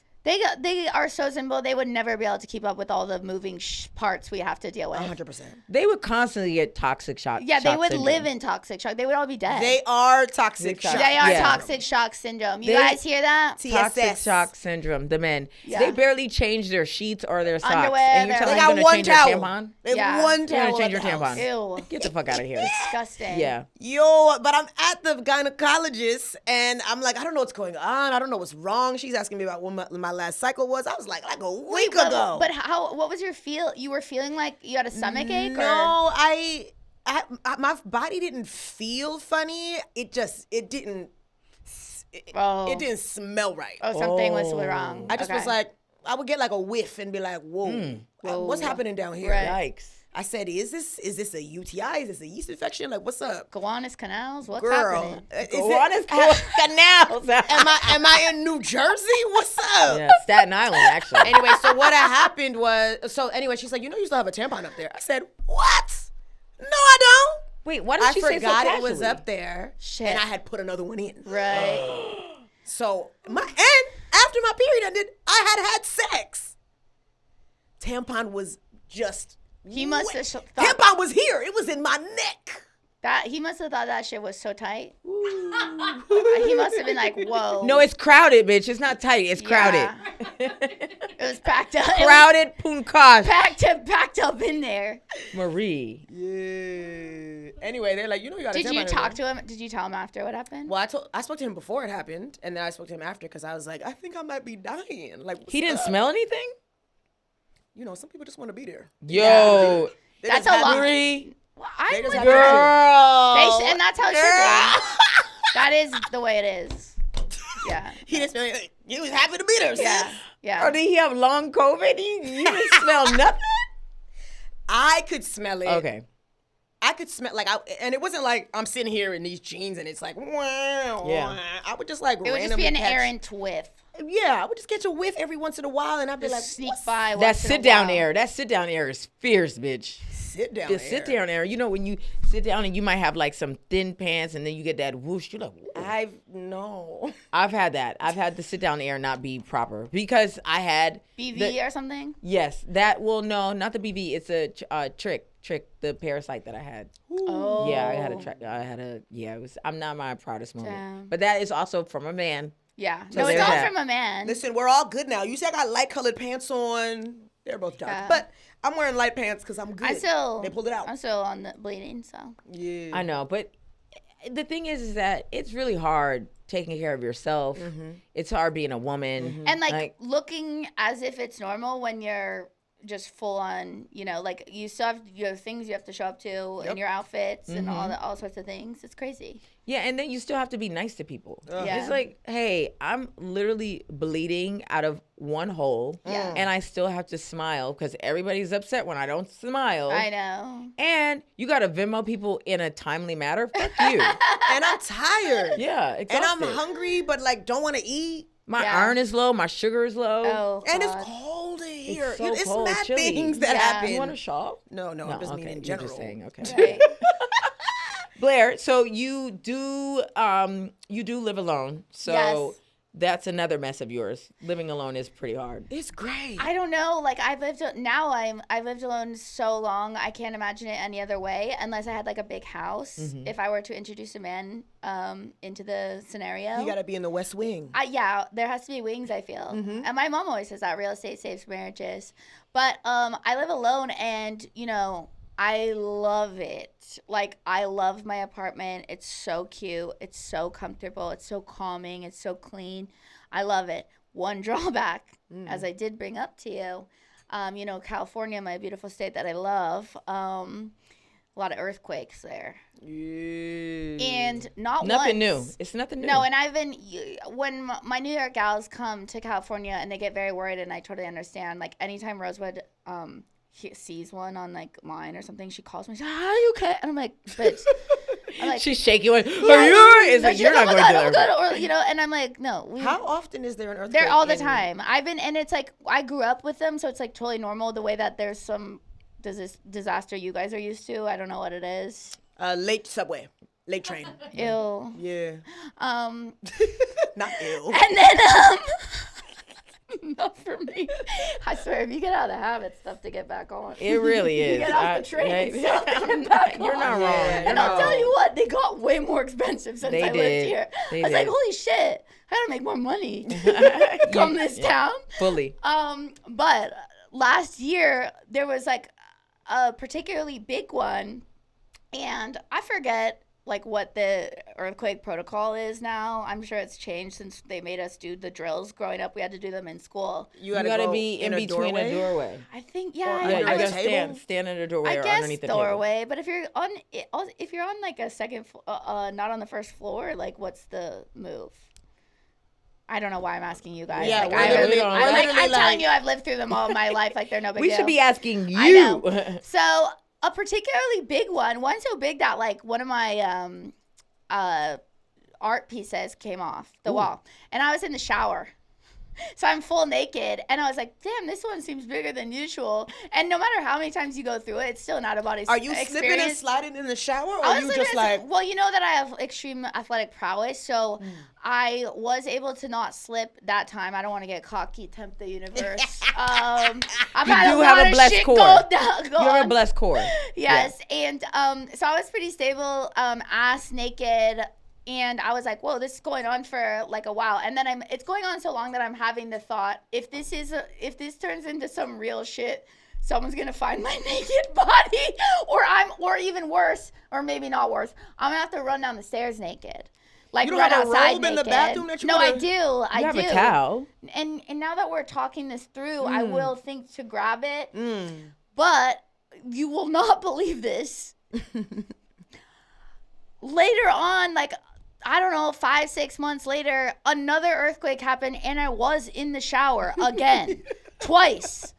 They are so simple. They would never be able to keep up with all the moving parts we have to deal with. 100%. They would constantly get toxic shock. Yeah, they shock would syndrome. live in toxic shock. They would all be dead. They are toxic They shock. They are Yeah. toxic shock syndrome. You They- guys hear that? Toxic TSS. shock syndrome. The men, Yeah. they barely change their sheets or their socks. Underwear, and you're they're- telling They me got you're one gonna change your towel. tampon? They have Yeah. one You're towel. gonna change your at the house. tampon. Ew. Get the fuck out of here. Disgusting. Yeah. Yo, but I'm at the gynecologist and I'm like, I don't know what's going on. I don't know what's wrong. She's asking me about when my last cycle was. I was like a week ago. But what was your feel? You were feeling like you had a stomach ache? No, Or? I my body didn't feel funny. It didn't. Oh. It didn't smell right. Oh, something was wrong. I just Okay. was like, I would get like a whiff and be like, whoa, what's happening down here? Right. Yikes. I said, is this a UTI? Is this a yeast infection? Like, what's up? Gowanus canals? What's Girl, happening? Gowanus canals. Am I in New Jersey? What's up? Yeah, Staten Island, actually. Anyway, so what had happened was, she's like, you still have a tampon up there. I said, what? No, I don't. Wait, why did she say so forgot casually? it was up there. Shit. And I had put another one in. Right. So, and after my period ended, I had sex. Tampon was just... He must have thought tampon was here. It was in my neck. he must have thought that shit was so tight. He must have been like, whoa. No, it's crowded, bitch. It's not tight. It's crowded. It was packed up. Crowded punkash. Packed up in there. Marie. Yeah. Anyway, they're like, you got. Did you talk to him? Did you tell him after what happened? Well, I spoke to him before it happened, and then I spoke to him after because I was like, I think I might be dying. Like, He didn't smell anything? Some people just want to be there. Yo. They That's just a lot. Marie. Well, I would Girl. and that's how it should be. That is the way it is. Yeah. He just he was happy to be there. Yeah. Sis. Yeah. Or did he have long COVID? You didn't smell nothing? I could smell it. Okay. I could smell and it wasn't like I'm sitting here in these jeans and it's like wow. Yeah. I would just like It would just be an errant whiff. Yeah, I would just catch a whiff every once in a while and I'd be Just like sneak what's by. That once in a sit down while. air. That sit down air is fierce, bitch. sit down The air. sit down air. When you sit down and you might have like some thin pants and then you get that whoosh. You're like, ooh. I've had that. I've had the sit down air not be proper because I had BV or something? Yes, that. Well, no, not the BV. It's a trick, the parasite that I had. Oh. Yeah, it was. I'm not my proudest moment, Damn. but that is also from a man. Yeah. So No, it's there's all that. from a man. Listen, we're all good now. You see I got light colored pants on. They're both dark. Yeah. But I'm wearing light pants because I'm good. They pulled it out. I'm still on the bleeding, so. Yeah. I know, but the thing is that it's really hard taking care of yourself. Mm-hmm. It's hard being a woman. And like looking as if it's normal when you're just full on, like you have things you have to show up to in your outfits and all sorts of things. It's crazy. Yeah, and then you still have to be nice to people. Yeah. It's like, hey, I'm literally bleeding out of one hole, and I still have to smile because everybody's upset when I don't smile. I know. And you got to Venmo people in a timely manner. Fuck you. And I'm tired. Yeah, And I'm exhausted. hungry, but don't want to eat. My iron is low. My sugar is low. Oh, And it's God. cold in here. so It's cold, mad chilly. things that Yeah. happen. You want a shawl? No, I'm just mean in You're general. just saying, okay. Right. Blair, so you do live alone. So Yes. that's another mess of yours. Living alone is pretty hard. It's great. I don't know. Like I've lived alone so long. I can't imagine it any other way unless I had like a big house. Mm-hmm. If I were to introduce a man into the scenario, You got to be in the West Wing. there has to be wings. I feel, Mm-hmm. and my mom always says that real estate saves marriages. But I live alone, and I love it. Like I love my apartment. It's so cute. It's so comfortable. It's so calming. It's so clean. I love it. One drawback, as I did bring up to you, California, my beautiful state that I love, a lot of earthquakes there. Yeah. And not Nothing once. new. It's nothing new. No, and when my New York gals come to California and they get very worried, and I totally understand. Like anytime Rosewood sees one on like line or something, she calls me. She's like, "Are you okay?" And I'm like, "Bitch." I'm like, She's shaking. Like, "Yeah." it's No, like she's you're not "Oh my going God, to oh the my God," or and I'm like, "No." How often is there an earthquake? They're all the in- time. And it's like I grew up with them, so it's like totally normal. The way that there's some disaster you guys are used to. I don't know what it is. Late subway. Late train. Ew. Yeah. Not ill. And then not for me. I swear, if you get out of the habit, it's tough to get back on. It really is. You get off the train, it's tough to get back You're on. not wrong. Yeah. And I'll tell you what, they got way more expensive since They I did. lived here. They I was like, did. holy shit, I gotta make more money from this town. Fully. But last year there was like a particularly big one, and I forget like what the earthquake protocol is now. I'm sure it's changed since they made us do the drills. Growing up, we had to do them in school. You You gotta, gotta go be in between a doorway. I think, Or yeah, under Yeah, you a gotta table? stand in the doorway I or guess underneath the table. doorway. But if you're on like a second, not on the first floor, like what's the move? I don't know why I'm asking you guys. Yeah, like, we're I'm literally- I'm we're literally telling like- you, I've lived through them all my life. Like they're no big We deal. should be asking I you. know. So a particularly big one so big that like one of my art pieces came off the wall, and I was in the shower. So I'm full naked, and I was like, damn, this one seems bigger than usual. And no matter how many times you go through it, it's still not a body experience. Are you slipping and sliding in the shower, or are you just like... Well, you know that I have extreme athletic prowess, so I was able to not slip that time. I don't want to get cocky, tempt the universe. I've had a lot of shit go down. You have a blessed core. Yes, and so I was pretty stable, ass naked. And I was like, whoa, this is going on for like a while. And then it's going on so long that I'm having the thought, if this turns into some real shit, someone's going to find my naked body, or even worse, or maybe not worse, I'm going to have to run down the stairs naked. Like, you don't run have outside a robe naked. In the bathroom that you No, wanna... I do. You have a towel. And now that we're talking this through, I will think to grab it. But you will not believe this. Later on, like, I don't know, 5-6 months later, another earthquake happened, and I was in the shower again. Twice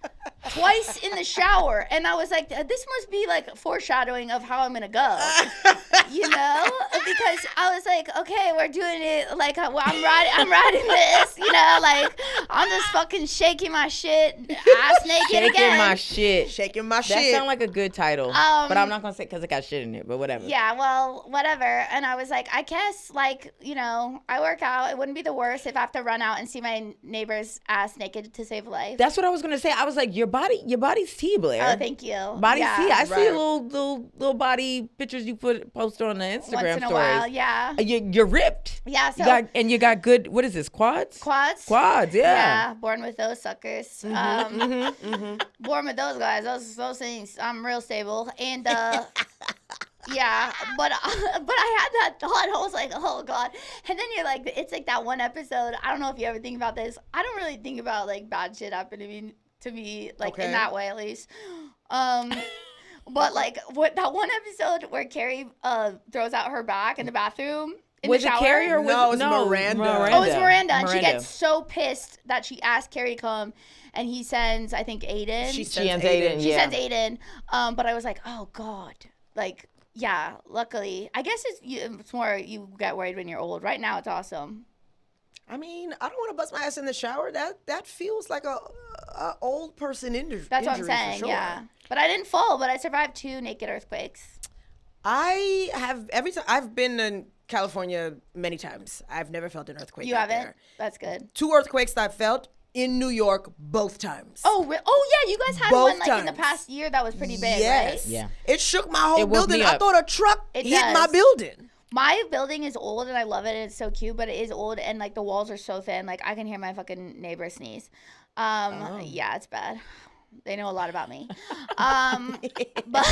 in the shower. And I was like, this must be like foreshadowing of how I'm going to go, you know, because I was like, okay, we're doing it. Like, well, I'm riding this, you know, like I'm just fucking shaking my shit, ass naked again. Shaking my shit. That sounds like a good title, but I'm not going to say because it got shit in it, but whatever. Yeah, well, whatever. And I was like, I guess, like, you know, I work out. It wouldn't be the worst if I have to run out and see my neighbor's ass naked to save a life. That's what I was gonna say. I was like, your body's tea, Blair. Oh, thank you. Body's tea. I see little body pictures you post on the Instagram once in stories. a while, yeah. You're ripped. Yeah. So you got good. What is this? Quads. Yeah. Yeah. Born with those suckers. Born with those guys. Those things. I'm real stable. And yeah, but I had that thought. I was like, oh God. And then you're like, it's like that one episode. I don't know if you ever think about this. I don't really think about like bad shit happening to me like in that way at least. But like what that one episode where Carrie throws out her back in the bathroom. Was it Carrie or was it Miranda? Oh, it was Miranda. And she gets so pissed that she asked Carrie to come. And he sends, I think, Aiden. She sends Aiden. She sends Aiden. But I was like, oh God. Like, yeah, luckily. I guess it's more you get worried when you're old. Right now, it's awesome. I mean, I don't want to bust my ass in the shower. That feels like a old person injury. That's what I'm saying, for sure. yeah. But I didn't fall, but I survived 2 naked earthquakes. I've been in California many times. I've never felt an earthquake. You haven't? There. That's good. 2 earthquakes that I felt in New York both times. Oh yeah, you guys had both one like times. in the past year that was pretty big, yes. right? Yeah. It shook my whole woke building. me I up. thought a truck hit my building. My building is old and I love it and it's so cute, but it is old and like the walls are so thin. Like I can hear my fucking neighbor sneeze. Yeah, it's bad. They know a lot about me. But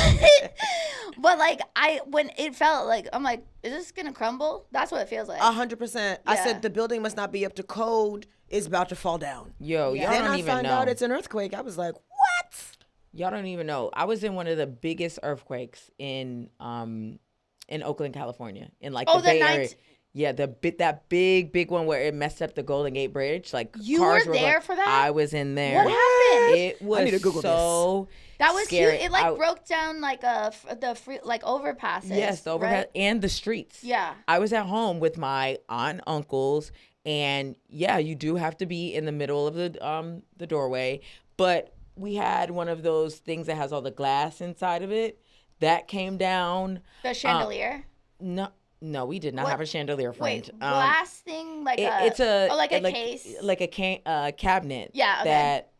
like when it felt like, I'm like, is this gonna crumble? That's what it feels like. 100%. I said the building must not be up to code. It's about to fall down. Yo, y'all Then don't even know. I find out it's an earthquake. I was like, what? Y'all don't even know. I was in one of the biggest earthquakes in Oakland, California, in like the Bay Area. Yeah, that big one where it messed up the Golden Gate Bridge. Like you cars were there for that? I was in there. What happened? It was I need to Google so that was scary. huge. It like broke down like the free like overpasses. Yes, the overpass right? and the streets. Yeah. I was at home with my aunt and uncles, and yeah, you do have to be in the middle of the doorway. But we had one of those things that has all the glass inside of it that came down. The chandelier. No, we did not have a chandelier, friend. Wait, glass thing like it's a case, like a cabinet. Yeah, okay. That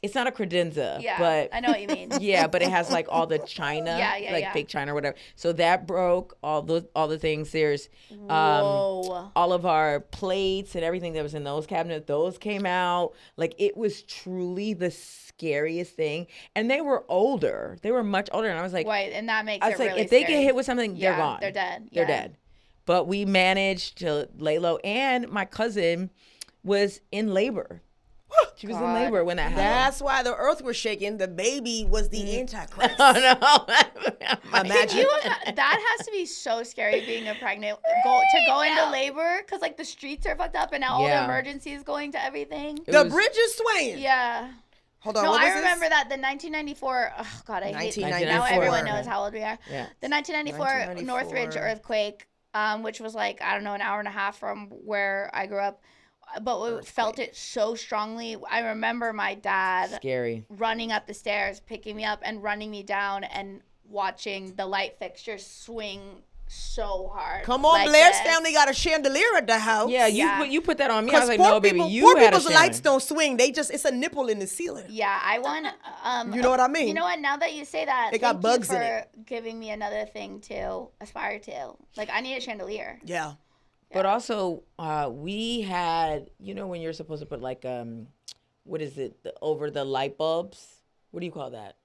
it's not a credenza. Yeah, but I know what you mean. Yeah, but it has like all the china, fake china or whatever. So that broke all the things. There's all of our plates and everything that was in those cabinets. Those came out. Like it was truly the scariest thing. And they were older. They were much older. And I was like, right, and that makes I was it like, really if they scary. get hit with something, they're gone. They're dead. They're dead. But we managed to lay low. And my cousin was in labor. She was in labor when that happened. That's why the earth was shaking. The baby was the Antichrist. Oh, no. Imagine. That has to be so scary being a pregnant, to go into labor, because like the streets are fucked up and now all the emergencies going to everything. The bridge is swaying. Yeah. Hold on. No, what was I remember this? that the 1994. Oh God, I hate. 1994. Now everyone knows how old we are. Yeah. The 1994 Northridge earthquake, which was like, I don't know, an hour and a half from where I grew up, but we felt it so strongly. I remember my dad Scary. running up the stairs, picking me up, and running me down, and watching the light fixtures swing so hard. Come on, like Blair's this. family got a chandelier at the house. Yeah, Yeah. you put that on me. I was Because like, no, baby, you poor had a people's chandelier. lights don't swing. It's a nipple in the ceiling. Yeah, I want. You know what I mean? You know what? Now that you say that, It got thank bugs you in for it. giving me another thing to aspire to. Like, I need a chandelier. Yeah. But also, we had, when you're supposed to put like, what is it, over the light bulbs? What do you call that?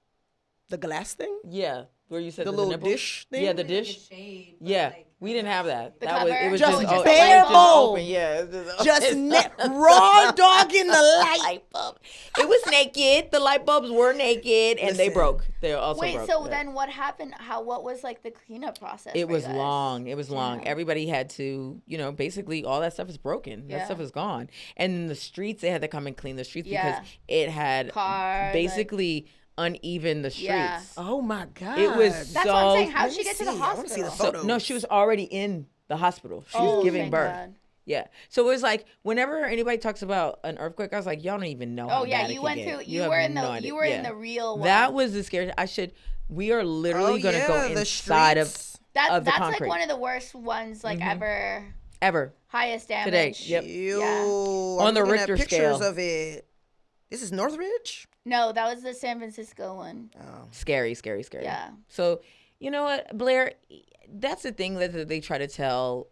The glass thing? Yeah, where you said The there's a little nipple? dish thing? Yeah, the Like a dish. shade, but Yeah, like, we didn't have that. The That was cover? it was Just just, bare just bulb. open. Yeah, it was Just open. raw dog in the light. light bulb. It was naked. The light bulbs were naked, and they Listen. broke. They also Wait, broke. so yeah. then what happened? What was like the cleanup process? It for was you guys? long. It was long. Yeah. Everybody had to, basically all that stuff is broken. Yeah. That stuff is gone. And in the streets, they had to come and clean the streets Yeah. because it had Cars, basically uneven the streets. Yeah. Oh my God. It was That's so. what I'm saying. How'd Let she me get to the see. I wanna see the hospital? photo. No, she was already in the hospital. She was giving thank birth. God. Yeah. So it was like whenever anybody talks about an earthquake, I was like, y'all don't even know. How Oh yeah, bad it you can went get. through. You have were in no the. idea. You were in Yeah. the real one. That was the scary. We are literally gonna go the inside of streets. of the That's concrete. like one of the worst ones like ever. ever. Highest Today, damage. yep. Ew. Yeah. I'm On the looking at Richter pictures scale. of it. This is Northridge? No, that was the San Francisco one. Oh. Scary. Yeah. So you know what, Blair? That's the thing that they try to tell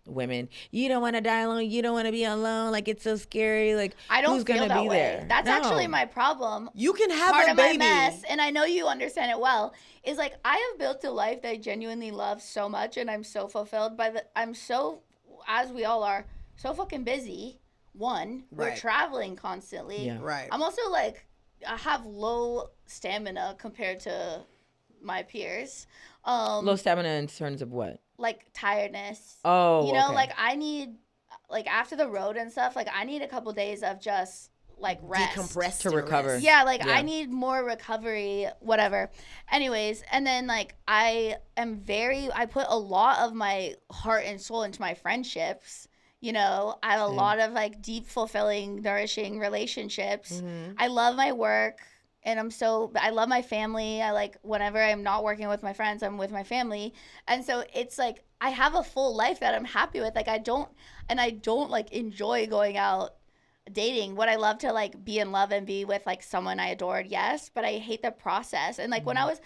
women. You don't want to die alone. You don't want to be alone. Like it's so scary. Like I don't who's feel gonna that be way. there? That's No. actually my problem. You can have Part a of baby. my mess, and I know you understand it well, is like I have built a life that I genuinely love so much, and I'm so fulfilled by I'm so, as we all are, so fucking busy. One, we're Right. traveling constantly. Yeah. Right. I'm also like, I have low stamina compared to my peers. Low stamina in terms of what? Like tiredness. Oh, You know, okay. like I need, like after the road and stuff, like I need a couple days of just like rest. Decompress To recover. rest. Yeah, like Yeah. I need more recovery, whatever. Anyways, and then like I put a lot of my heart and soul into my friendships. You know, I have a Same. lot of like deep, fulfilling, nourishing relationships. Mm-hmm. I love my work and I love my family. I like whenever I'm not working with my friends, I'm with my family. And so it's like I have a full life that I'm happy with. Like I don't like enjoy going out dating. Would I love to like be in love and be with like someone I adored? Yes, but I hate the process. And like when I was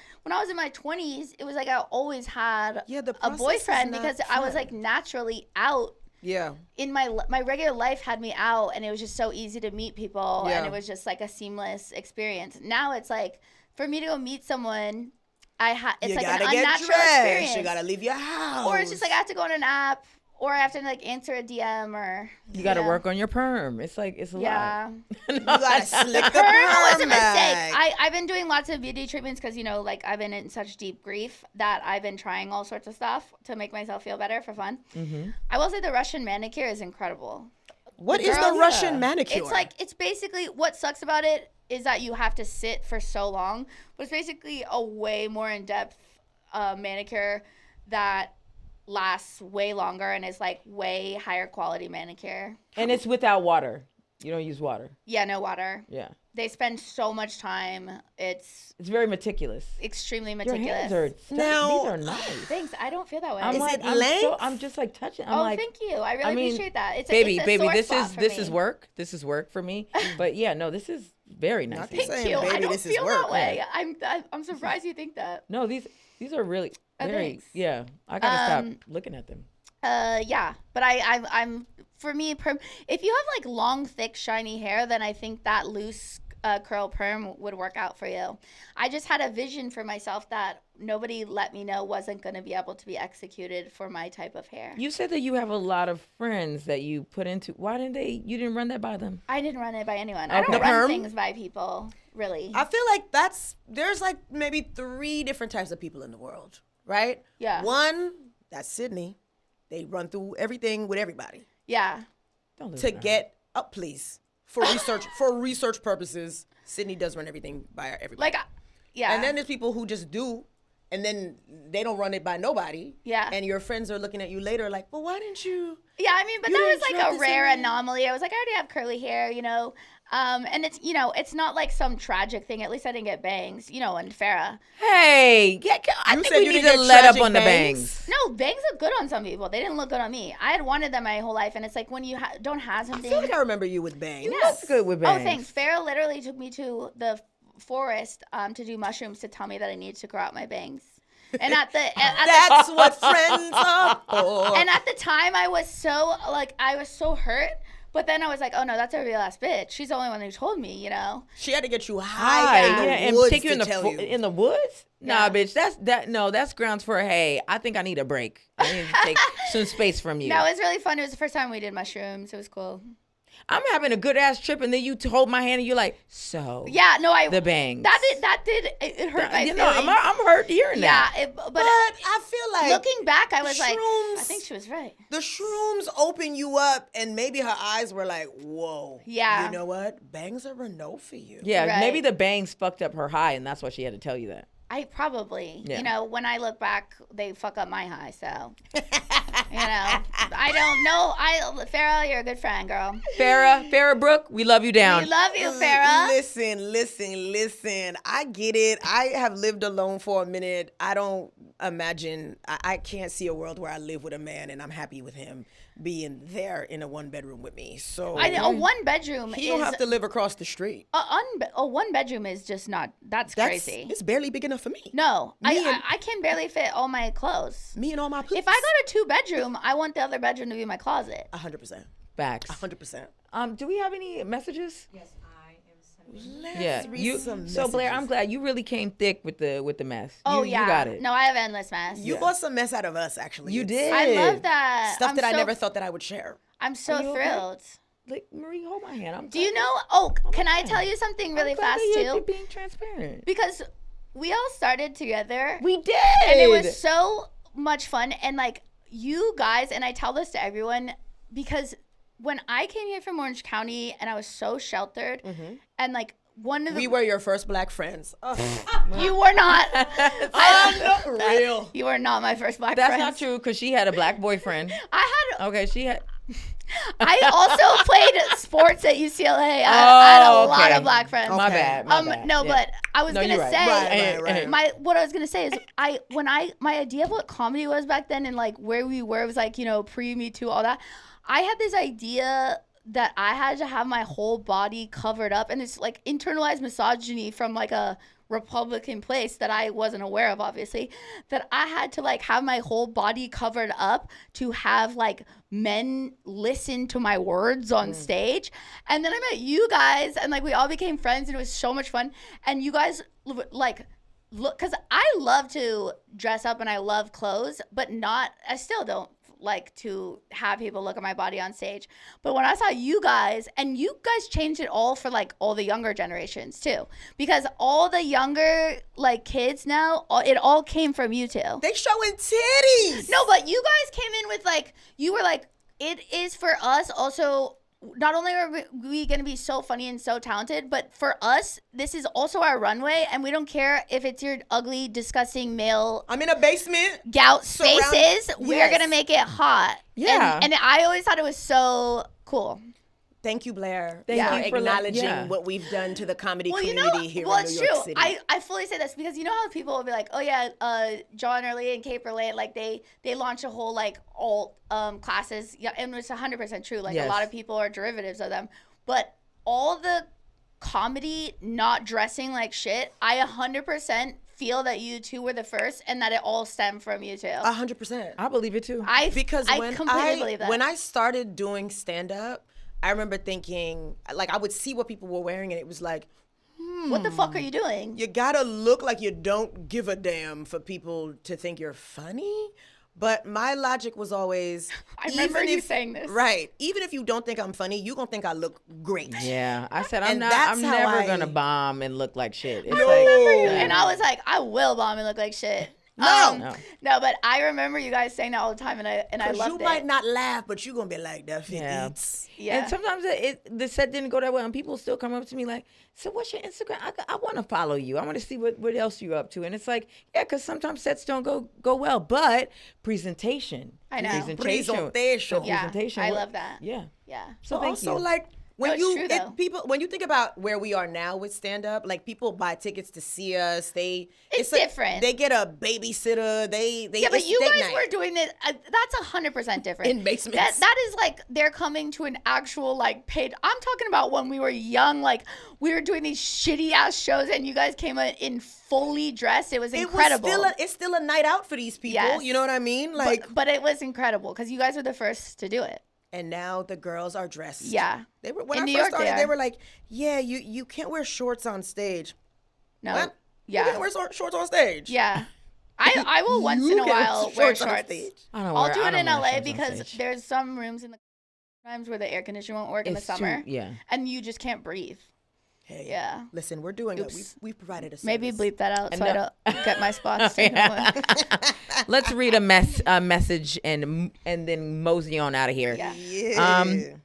in my 20s, it was like I always had Yeah, the a process is boyfriend not because I was fun. like naturally out Yeah. in my regular life had me out, and it was just so easy to meet people, Yeah. and it was just like a seamless experience. Now it's like for me to go meet someone, it's You like an gotta get unnatural dressed. experience. You gotta leave your house. Or it's just like I have to go on an app, or I have to like answer a DM, or You got to work on your perm. It's like it's a Yeah. you gotta slick the Perm was a perm mistake. back. I've been doing lots of beauty treatments because, you know, like I've been in such deep grief that I've been trying all sorts of stuff to make myself feel better for fun. I will say the Russian manicure is incredible. What is girl- the Russian manicure? It's basically, what sucks about it is that you have to sit for so long, but it's basically a way more in-depth manicure that lasts way longer and is like way higher quality manicure. And it's without water. You don't use water. Yeah, no water. Yeah. They spend so much time. It's It's very meticulous. extremely Your meticulous. hands are Now- these are nice. Thanks. I don't feel that way. I'm Is like, it length? I'm just like touching. I'm oh, like, thank you. I really I mean, appreciate that. It's baby, a baby, sore this spot is for this me. is work. This is work for me. But yeah, no, this is very nice. Not These- saying, Thank you. I baby, don't this is feel work. that way. I'm surprised you think that. No, these are really Oh, very. thanks. Yeah, I gotta stop looking at them. Yeah, but I'm for me, if you have like long, thick, shiny hair, then I think that loose curl perm would work out for you. I just had a vision for myself that nobody let me know wasn't going to be able to be executed for my type of hair. You said that you have a lot of friends that you put into. Why didn't you didn't run that by them? I didn't run it by anyone. I Okay. don't The run perm? things by people, really. I feel like there's like maybe 3 different types of people in the world, right? Yeah. One, that's Sydnee. They run through everything with everybody Yeah. Don't listen to her. get up, please. for research purposes, Sydnee does run everything by everybody. Like, yeah. And then there's people who just do, and then they don't run it by nobody. Yeah. And your friends are looking at you later like, well, why didn't you? Yeah, I mean, but You that didn't was drop like a this rare in there? anomaly. I was like, I already have curly hair, you know. And it's, you know, it's not like some tragic thing. At least I didn't get bangs, you know, and Farrah. Hey, I You think said we you need didn't to get let up tragic on the bangs? bangs. No, bangs look good on some people. They didn't look good on me. I had wanted them my whole life, and it's like when you don't have I something. feel like I remember you with bangs. That's good with bangs. Oh, thanks. Farrah literally took me to the forest to do mushrooms to tell me that I needed to grow out my bangs. And at the That's what friends are for. and at the time I was so hurt. But then I was like, oh no, that's a real ass bitch. She's the only one who told me, you know. She had to get you Hi, high yeah, and woods take you in to the tell you. in the woods. Yeah. Nah, bitch, that's grounds for hey. I think I need a break. I need to take some space from you. No, it was really fun. It was the first time we did mushrooms. It was cool. I'm having a good ass trip, and then you hold my hand, and you're like, so Yeah, no, the bangs. It hurt my You feelings. know, I'm hurt hearing that. Yeah, but I feel like looking back, I was like, shrooms- I think she was right. the shrooms open you up, and maybe her eyes were like, whoa. Yeah. You know what? Bangs are a no for you. Yeah, Right. maybe the bangs fucked up her high, and that's why she had to tell you that. I probably, Yeah. you know, when I look back, they fuck up my high. So, you know, I don't know. Farrah, you're a good friend, girl. Farrah Brooke, we love you down. We love you, Farrah. Listen. I get it. I have lived alone for a minute. I don't imagine, I can't see a world where I live with a man and I'm happy with him being there in a 1-bedroom with me. So I know a 1-bedroom he is don't have to live across the street. a 1-bedroom is just not. That's crazy. It's barely big enough for me. No, Me and- I can barely fit all my clothes. Me and all my If I got a 2-bedroom, I want the other bedroom to be my closet. 100%. Facts. 100%. Do we have any messages? Yes, I am sending. Let's read some So Blair, messages. I'm glad you really came thick with the mess. Oh you yeah, got it. No, I have endless mess. You brought some mess out of us, actually. You It's did. I love that. Stuff I'm that I so- never thought that I would share. I'm so Are you okay? thrilled. Like Marie, hold my hand. Do you know? Oh, can I tell you something really fast You're too? being transparent. Because we all started together. We did, And it was so much fun. And like you guys, and I tell this to everyone, because when I came here from Orange County and I was so sheltered, and like one of the We were your first black friends. Oh, you were not. real. You were not my first black That's friend. not true because she had a black boyfriend. I had. Okay, she had. I also played sports at UCLA. I had a lot okay. of black friends. My bad. My bad. No, Yeah. but I was No, gonna you're right. say Right. what I was gonna say is my idea of what comedy was back then and like where we were was like, you know, pre Me Too, all that. I had this idea that I had to have my whole body covered up, and it's like internalized misogyny from like a Republican place that I wasn't aware of, obviously, that I had to like have my whole body covered up to have like men listen to my words on stage. And then I met you guys and like we all became friends and it was so much fun. And you guys like look, because I love to dress up and I love clothes, but I still don't like to have people look at my body on stage. But when I saw you guys, and you guys changed it all for like all the younger generations too, because all the younger like kids now, it all came from you two. They showing titties. No, but you guys came in with like, you were like, it is for us also. Not only are we going to be so funny and so talented, but for us, this is also our runway, and we don't care if it's your ugly, disgusting male I'm in a basement. gout Surround- spaces. We are Yes. going to make it hot. Yeah. And I always thought it was so cool. Thank you, Blair, Thank for you for acknowledging what we've done to the comedy Well, you community know, here well, in New it's York true. City. I fully say this because you know how people will be like, oh yeah, John Early and Kate Berlin, like they launch a whole like alt classes. Yeah, and it's 100% true. Like Yes. a lot of people are derivatives of them, but all the comedy not dressing like shit, I 100% feel that you two were the first, and that it all stemmed from you two. 100%. I believe it too. Because I when completely believe that. when I started doing stand up, I remember thinking, like, I would see what people were wearing, and it was like, What the fuck are you doing? you gotta look like you don't give a damn for people to think you're funny. But my logic was always, I remember you saying this. Right. Even if you don't think I'm funny, you gonna think I look great. Yeah, I said And I'm that's how never I- gonna bomb and look like shit. It's No. like, And I was like, I will bomb and look like shit. No, but I remember you guys saying that all the time, and I loved it. You might not laugh, but you're going to be like, that fit Yeah. eats. Yeah. And sometimes the set didn't go that well, and people still come up to me like, so what's your Instagram? I want to follow you. I want to see what else you're up to. And it's like, yeah, because sometimes sets don't go well, but presentation. I know. Presentation. Yeah, Presentation. I love that. Yeah. Yeah. So But thank also, you. like, when it's true, though. when you think about where we are now with stand up, like people buy tickets to see us. It's like, different. They get a babysitter. Yeah, but you guys were doing this. That's 100% different. In basements. That is like they're coming to an actual like paid. I'm talking about when we were young. Like we were doing these shitty ass shows, and you guys came in fully dressed. It was incredible. It's still a night out for these people. Yes. You know what I mean? Like, but it was incredible because you guys were the first to do it. and now the girls are dressed. Yeah. They were when In I New first York, started. they They are. were like, "Yeah, you can't wear shorts on stage." No. What? Yeah. You can't wear shorts on stage. Yeah. I will once You in a can while wear shorts on shorts. stage. I'll do it in LA because because there's some rooms in the times where the air conditioner won't work in the summer. Yeah. And you just can't breathe. Hey, Yeah. listen, we're doing it. Oops. We've provided a service. Maybe bleep that out so No. I don't get my spots taken away. Let's read a message and then mosey on out of here. Yeah. Yeah.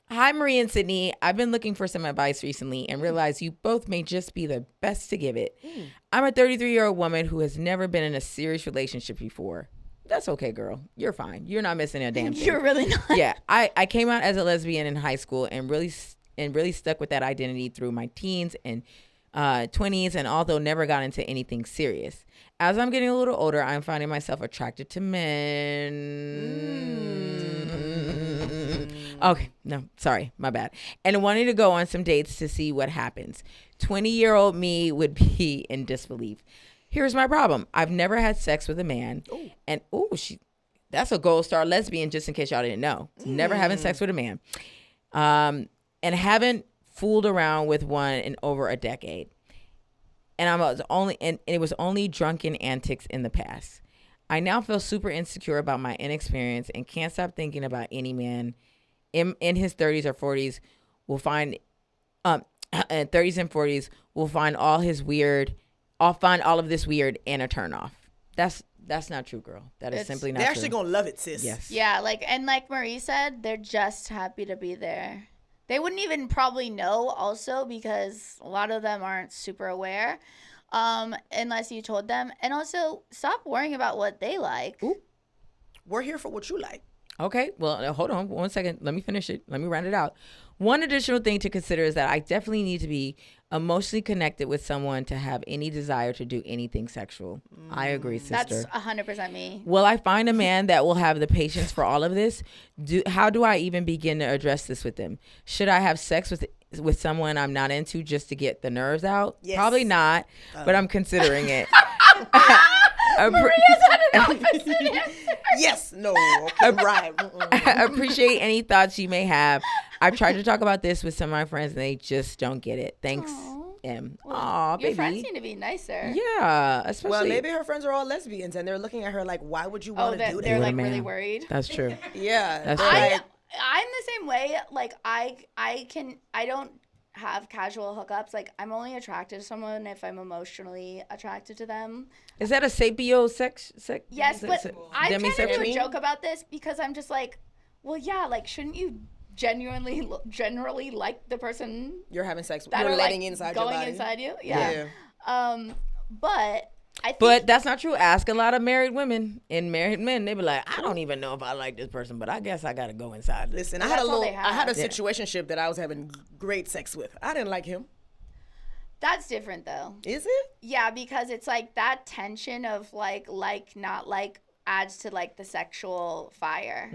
Hi, Marie and Sydnee. I've been looking for some advice recently and realized you both may just be the best to give it. I'm a 33-year-old woman who has never been in a serious relationship before. That's okay, girl. You're fine. You're not missing a damn thing. You're really not. Yeah, I came out as a lesbian in high school and really stuck with that identity through my teens and 20s, and although never got into anything serious. As I'm getting a little older, I'm finding myself attracted to men. Okay, no, sorry, my bad. And wanting to go on some dates to see what happens. 20-year-old me would be in disbelief. Here's my problem. I've never had sex with a man. Ooh. And that's a gold star lesbian, just in case y'all didn't know. Never having sex with a man. And haven't fooled around with one in over a decade. And it was only drunken antics in the past. I now feel super insecure about my inexperience and can't stop thinking about any man in his 30s or 40s will find 30s and 40s will find all of this weird and a turn off. That's not true, girl. That is simply not true. They're actually gonna love it, sis. Yes. Yeah, like Marie said, they're just happy to be there. They wouldn't even probably know also because a lot of them aren't super aware unless you told them. And also, stop worrying about what they like. Ooh. We're here for what you like. Okay, well, hold on 1 second. Let me finish it. Let me round it out. One additional thing to consider is that I definitely need to be emotionally connected with someone to have any desire to do anything sexual. I agree, sister. That's 100% me. Will I find a man that will have the patience for all of this? How do I even begin to address this with them? Should I have sex with someone I'm not into just to get the nerves out? Yes. Probably not, but I'm considering it. Maria's had an opposite answer. Yes. No. Okay. Right. I appreciate any thoughts you may have. I've tried to talk about this with some of my friends and they just don't get it. Thanks, M. Aw, baby. Your friends seem to be nicer. Yeah, especially. Well, maybe her friends are all lesbians and they're looking at her like, why would you want to do they're that? like man. really worried. That's true. Yeah. That's they're true. like, I'm the same way. Like I don't have casual hookups. Like I'm only attracted to someone if I'm emotionally attracted to them. Is that a sapio sex? Yes, but I'm trying to do a demisexual? joke about this because I'm just like, well, yeah, like shouldn't you generally like the person you're having sex with. that You're are letting like inside going your body. inside you? Yeah. But I think But that's not true. Ask a lot of married women and married men. They be like, I don't even know if I like this person, but I guess I got to go inside this. Listen, Well, I had that's all they I had a have. situationship that I was having great sex with. I didn't like him. that's different though. Is it? Yeah, because it's like that tension of like not like adds to like the sexual fire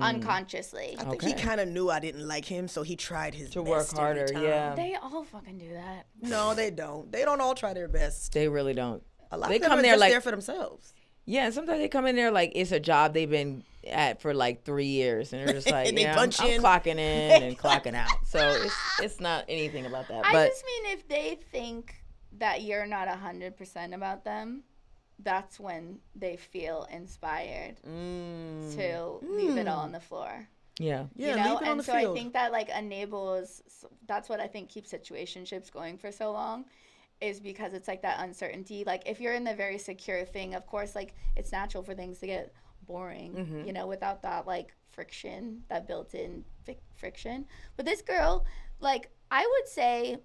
unconsciously. I think he Okay. kind of knew I didn't like him, so he tried his To best work every harder, time. yeah. They all fucking do that. No, they don't. They don't all try their best. They really don't. A lot They of them come are there just like there for themselves. Yeah, and sometimes they come in there like it's a job they've been at for like 3 years, and they're just like, And they yeah, punch I'm in. clocking in and clocking out. So it's not anything about that. I But just mean if they think that you're not 100% about them, that's when they feel inspired to leave it all on the floor. yeah, Yeah, you know? leave it on And the so field. I think that like enables, that's what I think keeps situationships going for so long, is because it's like that uncertainty. Like if you're in the very secure thing, of course, like it's natural for things to get boring, you know, without that like friction, that built-in friction. But this girl, like I would say,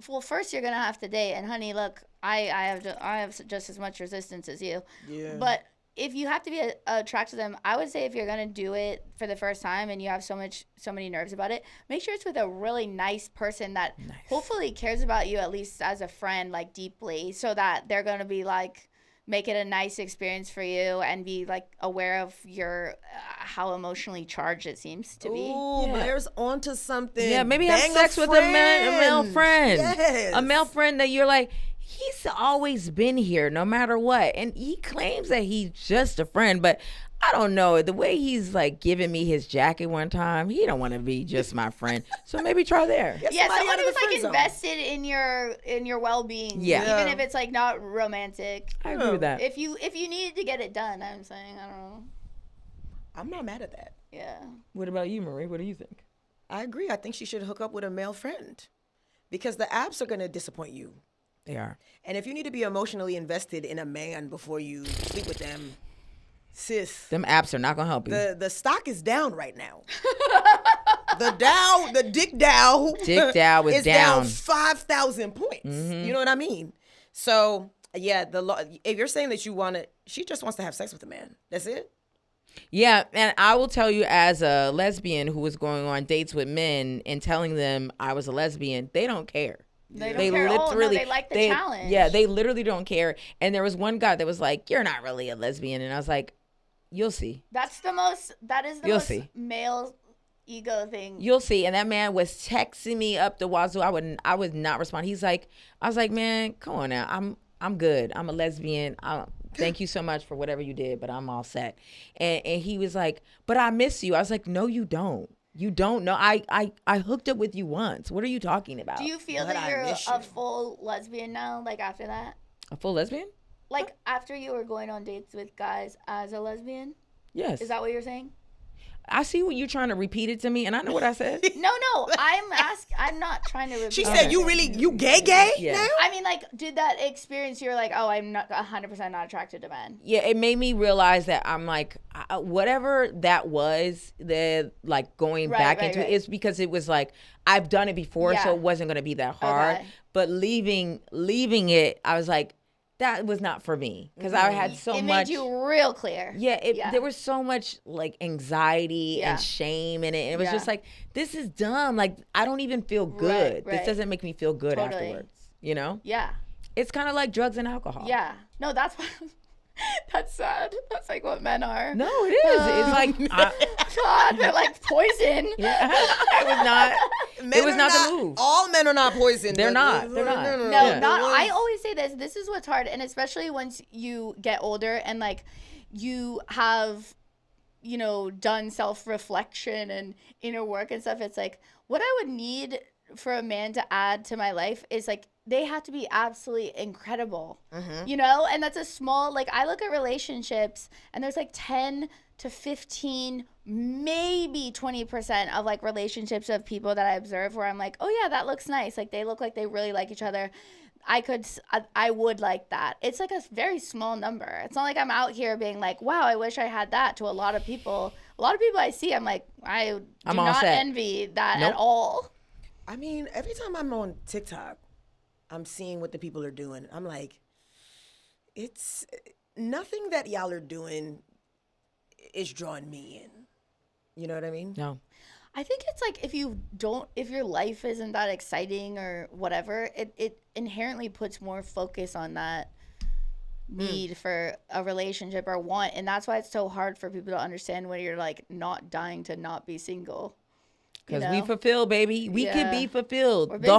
well, first you're gonna have to date, and honey, look, I have just as much resistance as you. Yeah. But if you have to be attracted to them, I would say if you're gonna do it for the first time and you have so many nerves about it, make sure it's with a really nice person that hopefully cares about you at least as a friend, like deeply, so that they're gonna be like make it a nice experience for you and be like aware of your how emotionally charged it seems to be. Ooh, Blair's onto something. Yeah, maybe have sex with a male friend. Yes. A male friend that you're like, he's always been here no matter what. And he claims that he's just a friend, but I don't know. The way he's like giving me his jacket one time, he don't want to be just my friend. So maybe try there. Yeah, someone who's like invested in your well-being. Yeah. Even if it's like not romantic. I agree with that. If you needed to get it done, I'm saying, I don't know. I'm not mad at that. Yeah. What about you, Marie? What do you think? I agree. I think she should hook up with a male friend because the apps are going to disappoint you. They are. And if you need to be emotionally invested in a man before you sleep with them, sis, them apps are not gonna help you. The stock is down right now. the Dick Dow is down 5,000 points. You know what I mean? So yeah, if you're saying that she just wants to have sex with a man. That's it. Yeah, and I will tell you, as a lesbian who was going on dates with men and telling them I was a lesbian, they don't care. They don't care. Literally, they like the challenge. Yeah, they literally don't care. And there was one guy that was like, "You're not really a lesbian," and I was like, "You'll see." That is the most male ego thing. You'll see. And that man was texting me up the wazoo. I would not respond. He's like, I was like, man, come on now. I'm good. I'm a lesbian. Thank you so much for whatever you did, but I'm all set. And he was like, but I miss you. I was like, no, you don't. You don't know. I hooked up with you once. What are you talking about? Do you feel that you're a full lesbian now, like after that? A full lesbian? Like after you were going on dates with guys as a lesbian? Yes. Is that what you're saying? I see what you're trying to repeat it to me, and I know what I said. No, I'm not trying to repeat it. She said you gay yeah. now? I mean, like, did that experience, you're like, oh, I'm not 100% not attracted to men. Yeah, it made me realize that I'm like, whatever that was, like going back into it, it's because it was like, I've done it before, so it wasn't going to be that hard. Okay. But leaving it, I was like, that was not for me because I had so much. It made you real clear. Yeah, there was so much like anxiety and shame in it. And it was just like, this is dumb. Like, I don't even feel good. This doesn't make me feel good afterwards. You know? Yeah. It's kind of like drugs and alcohol. Yeah. No, that's what. That's sad. That's like what men are. No, it is. It's like God, they're like poison. Yeah, it was not. It was not the move. All men are not poison. They're not. They're not. No, not. I always say this. This is what's hard, and especially once you get older and like you have, you know, done self-reflection and inner work and stuff. It's like what I would need for a man to add to my life is like they have to be absolutely incredible, you know? And that's a small, like I look at relationships and there's like 10 to 15, maybe 20% of like relationships of people that I observe where I'm like, oh yeah, that looks nice. Like they look like they really like each other. I would like that. It's like a very small number. It's not like I'm out here being like, wow, I wish I had that to a lot of people. A lot of people I see, I'm like, I'm not envy that at all. I mean, every time I'm on TikTok, I'm seeing what the people are doing. I'm like, it's nothing that y'all are doing is drawing me in. You know what I mean? No. I think it's like if your life isn't that exciting or whatever, it inherently puts more focus on that need for a relationship or want. And that's why it's so hard for people to understand when you're like not dying to not be single. Because we fulfill, baby. We can be fulfilled. The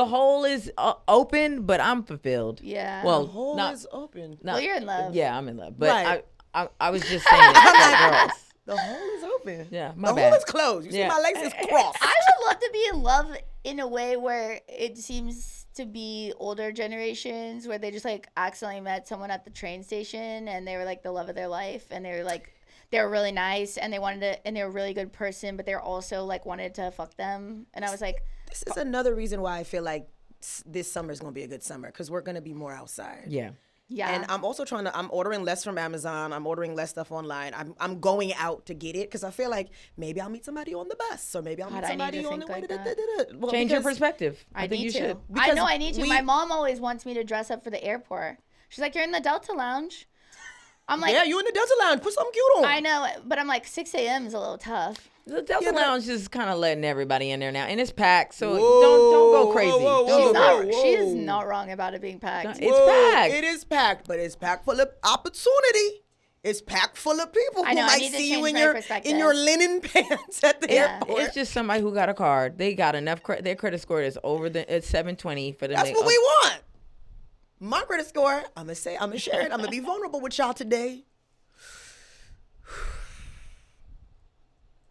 hole is open, but I'm fulfilled. Yeah. Well, the hole is open. Well, you're in love. Yeah, I'm in love. But I was just saying that girls. The hole is open. Yeah, the hole is closed. You see my legs is crossed. I would love to be in love in a way where it seems to be older generations where they just like accidentally met someone at the train station and they were like the love of their life and they were like they were really nice and they were a really good person, but they were also like wanted to fuck them. And I was like, this is another reason why I feel like this summer is going to be a good summer because we're going to be more outside. Yeah. Yeah. And I'm also I'm ordering less from Amazon. I'm ordering less stuff online. I'm going out to get it because I feel like maybe I'll meet somebody on the bus or maybe I'll meet somebody on the way. Well, change your perspective. I think you should. I know I need to. My mom always wants me to dress up for the airport. She's like, you're in the Delta Lounge. I'm like, yeah, you in the Delta Lounge. Put something cute on. I know, but I'm like, 6 a.m. is a little tough. The Delta Lounge is kind of letting everybody in there now, and it's packed. So don't go crazy. She is not wrong about it being packed. It's packed. It is packed, but it's packed full of opportunity. It's packed full of people who might see you in your linen pants at the airport. It's just somebody who got a card. They got enough. Their credit score is over it's 720 for them. That's what we want. My credit score. I'm gonna share it. I'm gonna be vulnerable with y'all today.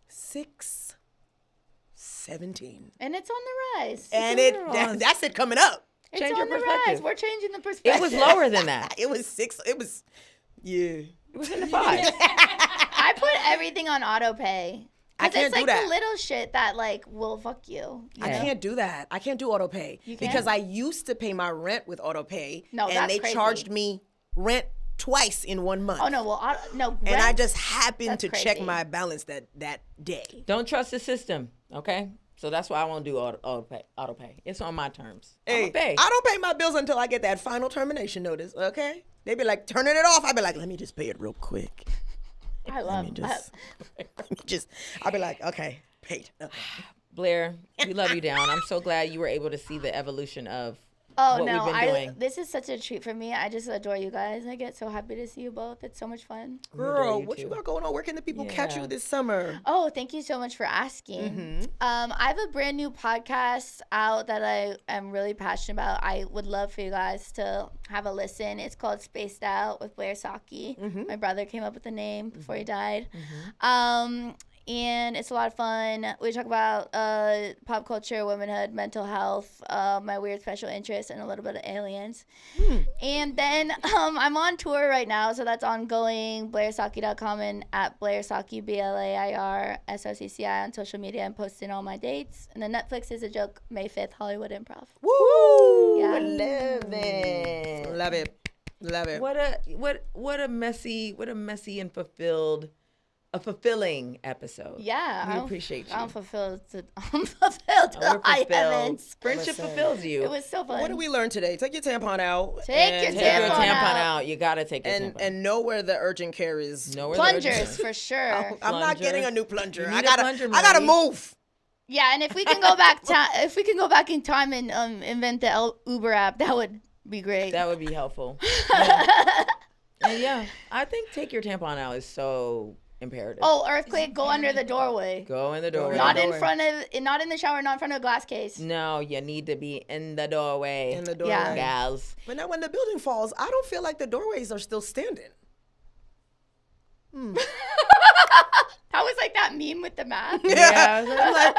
617. And it's on the rise. And that's it coming up. It's Change on your the perspective. rise. We're changing the perspective. It was lower than that. It was 6. It was It was in the 5. I put everything on auto pay. I can't it's do like that. the little shit that like will fuck you. I can't do that. I can't do auto pay because I used to pay my rent with auto pay, and they charged me rent twice in 1 month. Oh no, well no. And I just happened to check my balance that day. Don't trust the system, okay? So that's why I won't do auto pay. It's on my terms. Hey, I don't pay my bills until I get that final termination notice, okay? They be like turning it off. I be like, let me just pay it real quick. I love that. I'll be like, okay, paid. Okay. Blair, we love you down. I'm so glad you were able to see the evolution of what we've been doing. This is such a treat for me. I just adore you guys. I get so happy to see you both. It's so much fun. Girl, what you got going on? Where can the people catch you this summer? Oh, thank you so much for asking. I have a brand new podcast out that I am really passionate about. I would love for you guys to have a listen. It's called Spaced Out with Blair Socci. My brother came up with the name before he died. And it's a lot of fun. We talk about pop culture, womanhood, mental health, my weird special interests, and a little bit of aliens. And then I'm on tour right now, so that's ongoing. BlairSocci.com and at Blair Socci, BlairSocci on social media. I'm posting all my dates. And then Netflix is a joke, May 5th, Hollywood Improv. Woo! Yeah. Love it. Love it. Love it. What a messy and fulfilling episode. Yeah. We appreciate you. I'm fulfilled to the high heavens. Friendship fulfills you. It was so fun. What did we learn today? Take your tampon out. Take your tampon out. You gotta take your tampon. And know where the urgent care is. Plungers for sure. I'm not getting a new plunger. I plunger, gotta move. Yeah, and if we can go back in time and invent the Uber app, that would be great. That would be helpful. Yeah, I think take your tampon out is so imperative. Oh, earthquake, go under the doorway. Go in the doorway. Not in the shower, not in front of a glass case. No, you need to be in the doorway. In the doorway. Yeah. Gals. But now when the building falls, I don't feel like the doorways are still standing. That was like that meme with the math. Yeah, I'm like,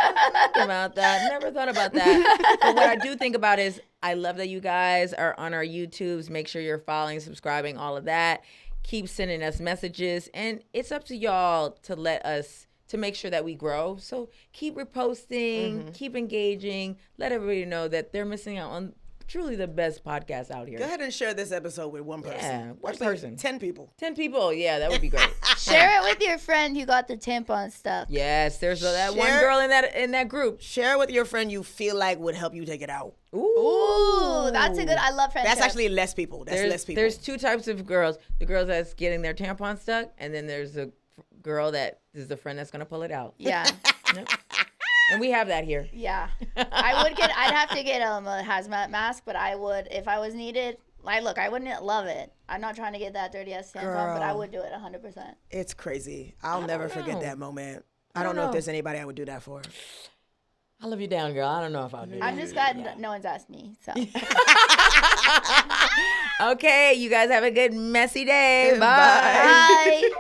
think about that. Never thought about that. But what I do think about is I love that you guys are on our YouTubes. Make sure you're following, subscribing, all of that. Keep sending us messages. And it's up to y'all to make sure that we grow. So keep reposting, keep engaging. Let everybody know that they're missing out on truly the best podcast out here. Go ahead and share this episode with one person. Yeah, one person. 10 people. 10 people. Yeah, that would be great. Share it with your friend who got the tampon stuck. Yes, there's that one girl in that group. Share it with your friend you feel like would help you take it out. Ooh, that's a good. I love friendship. That's actually less people. Less people. There's two types of girls. The girls that's getting their tampon stuck, and then there's a girl that is the friend that's gonna pull it out. Yeah. Yep. And we have that here. Yeah. I'd have to get a hazmat mask, but I would, if I was needed. I wouldn't love it. I'm not trying to get that dirty ass tampon, but I would do it 100%. It's crazy. I'll never forget that moment. I don't know if there's anybody I would do that for. I love you down, girl. I don't know if I'll do that. I'm just glad no one's asked me. So. Okay, you guys have a good messy day. Bye. Bye.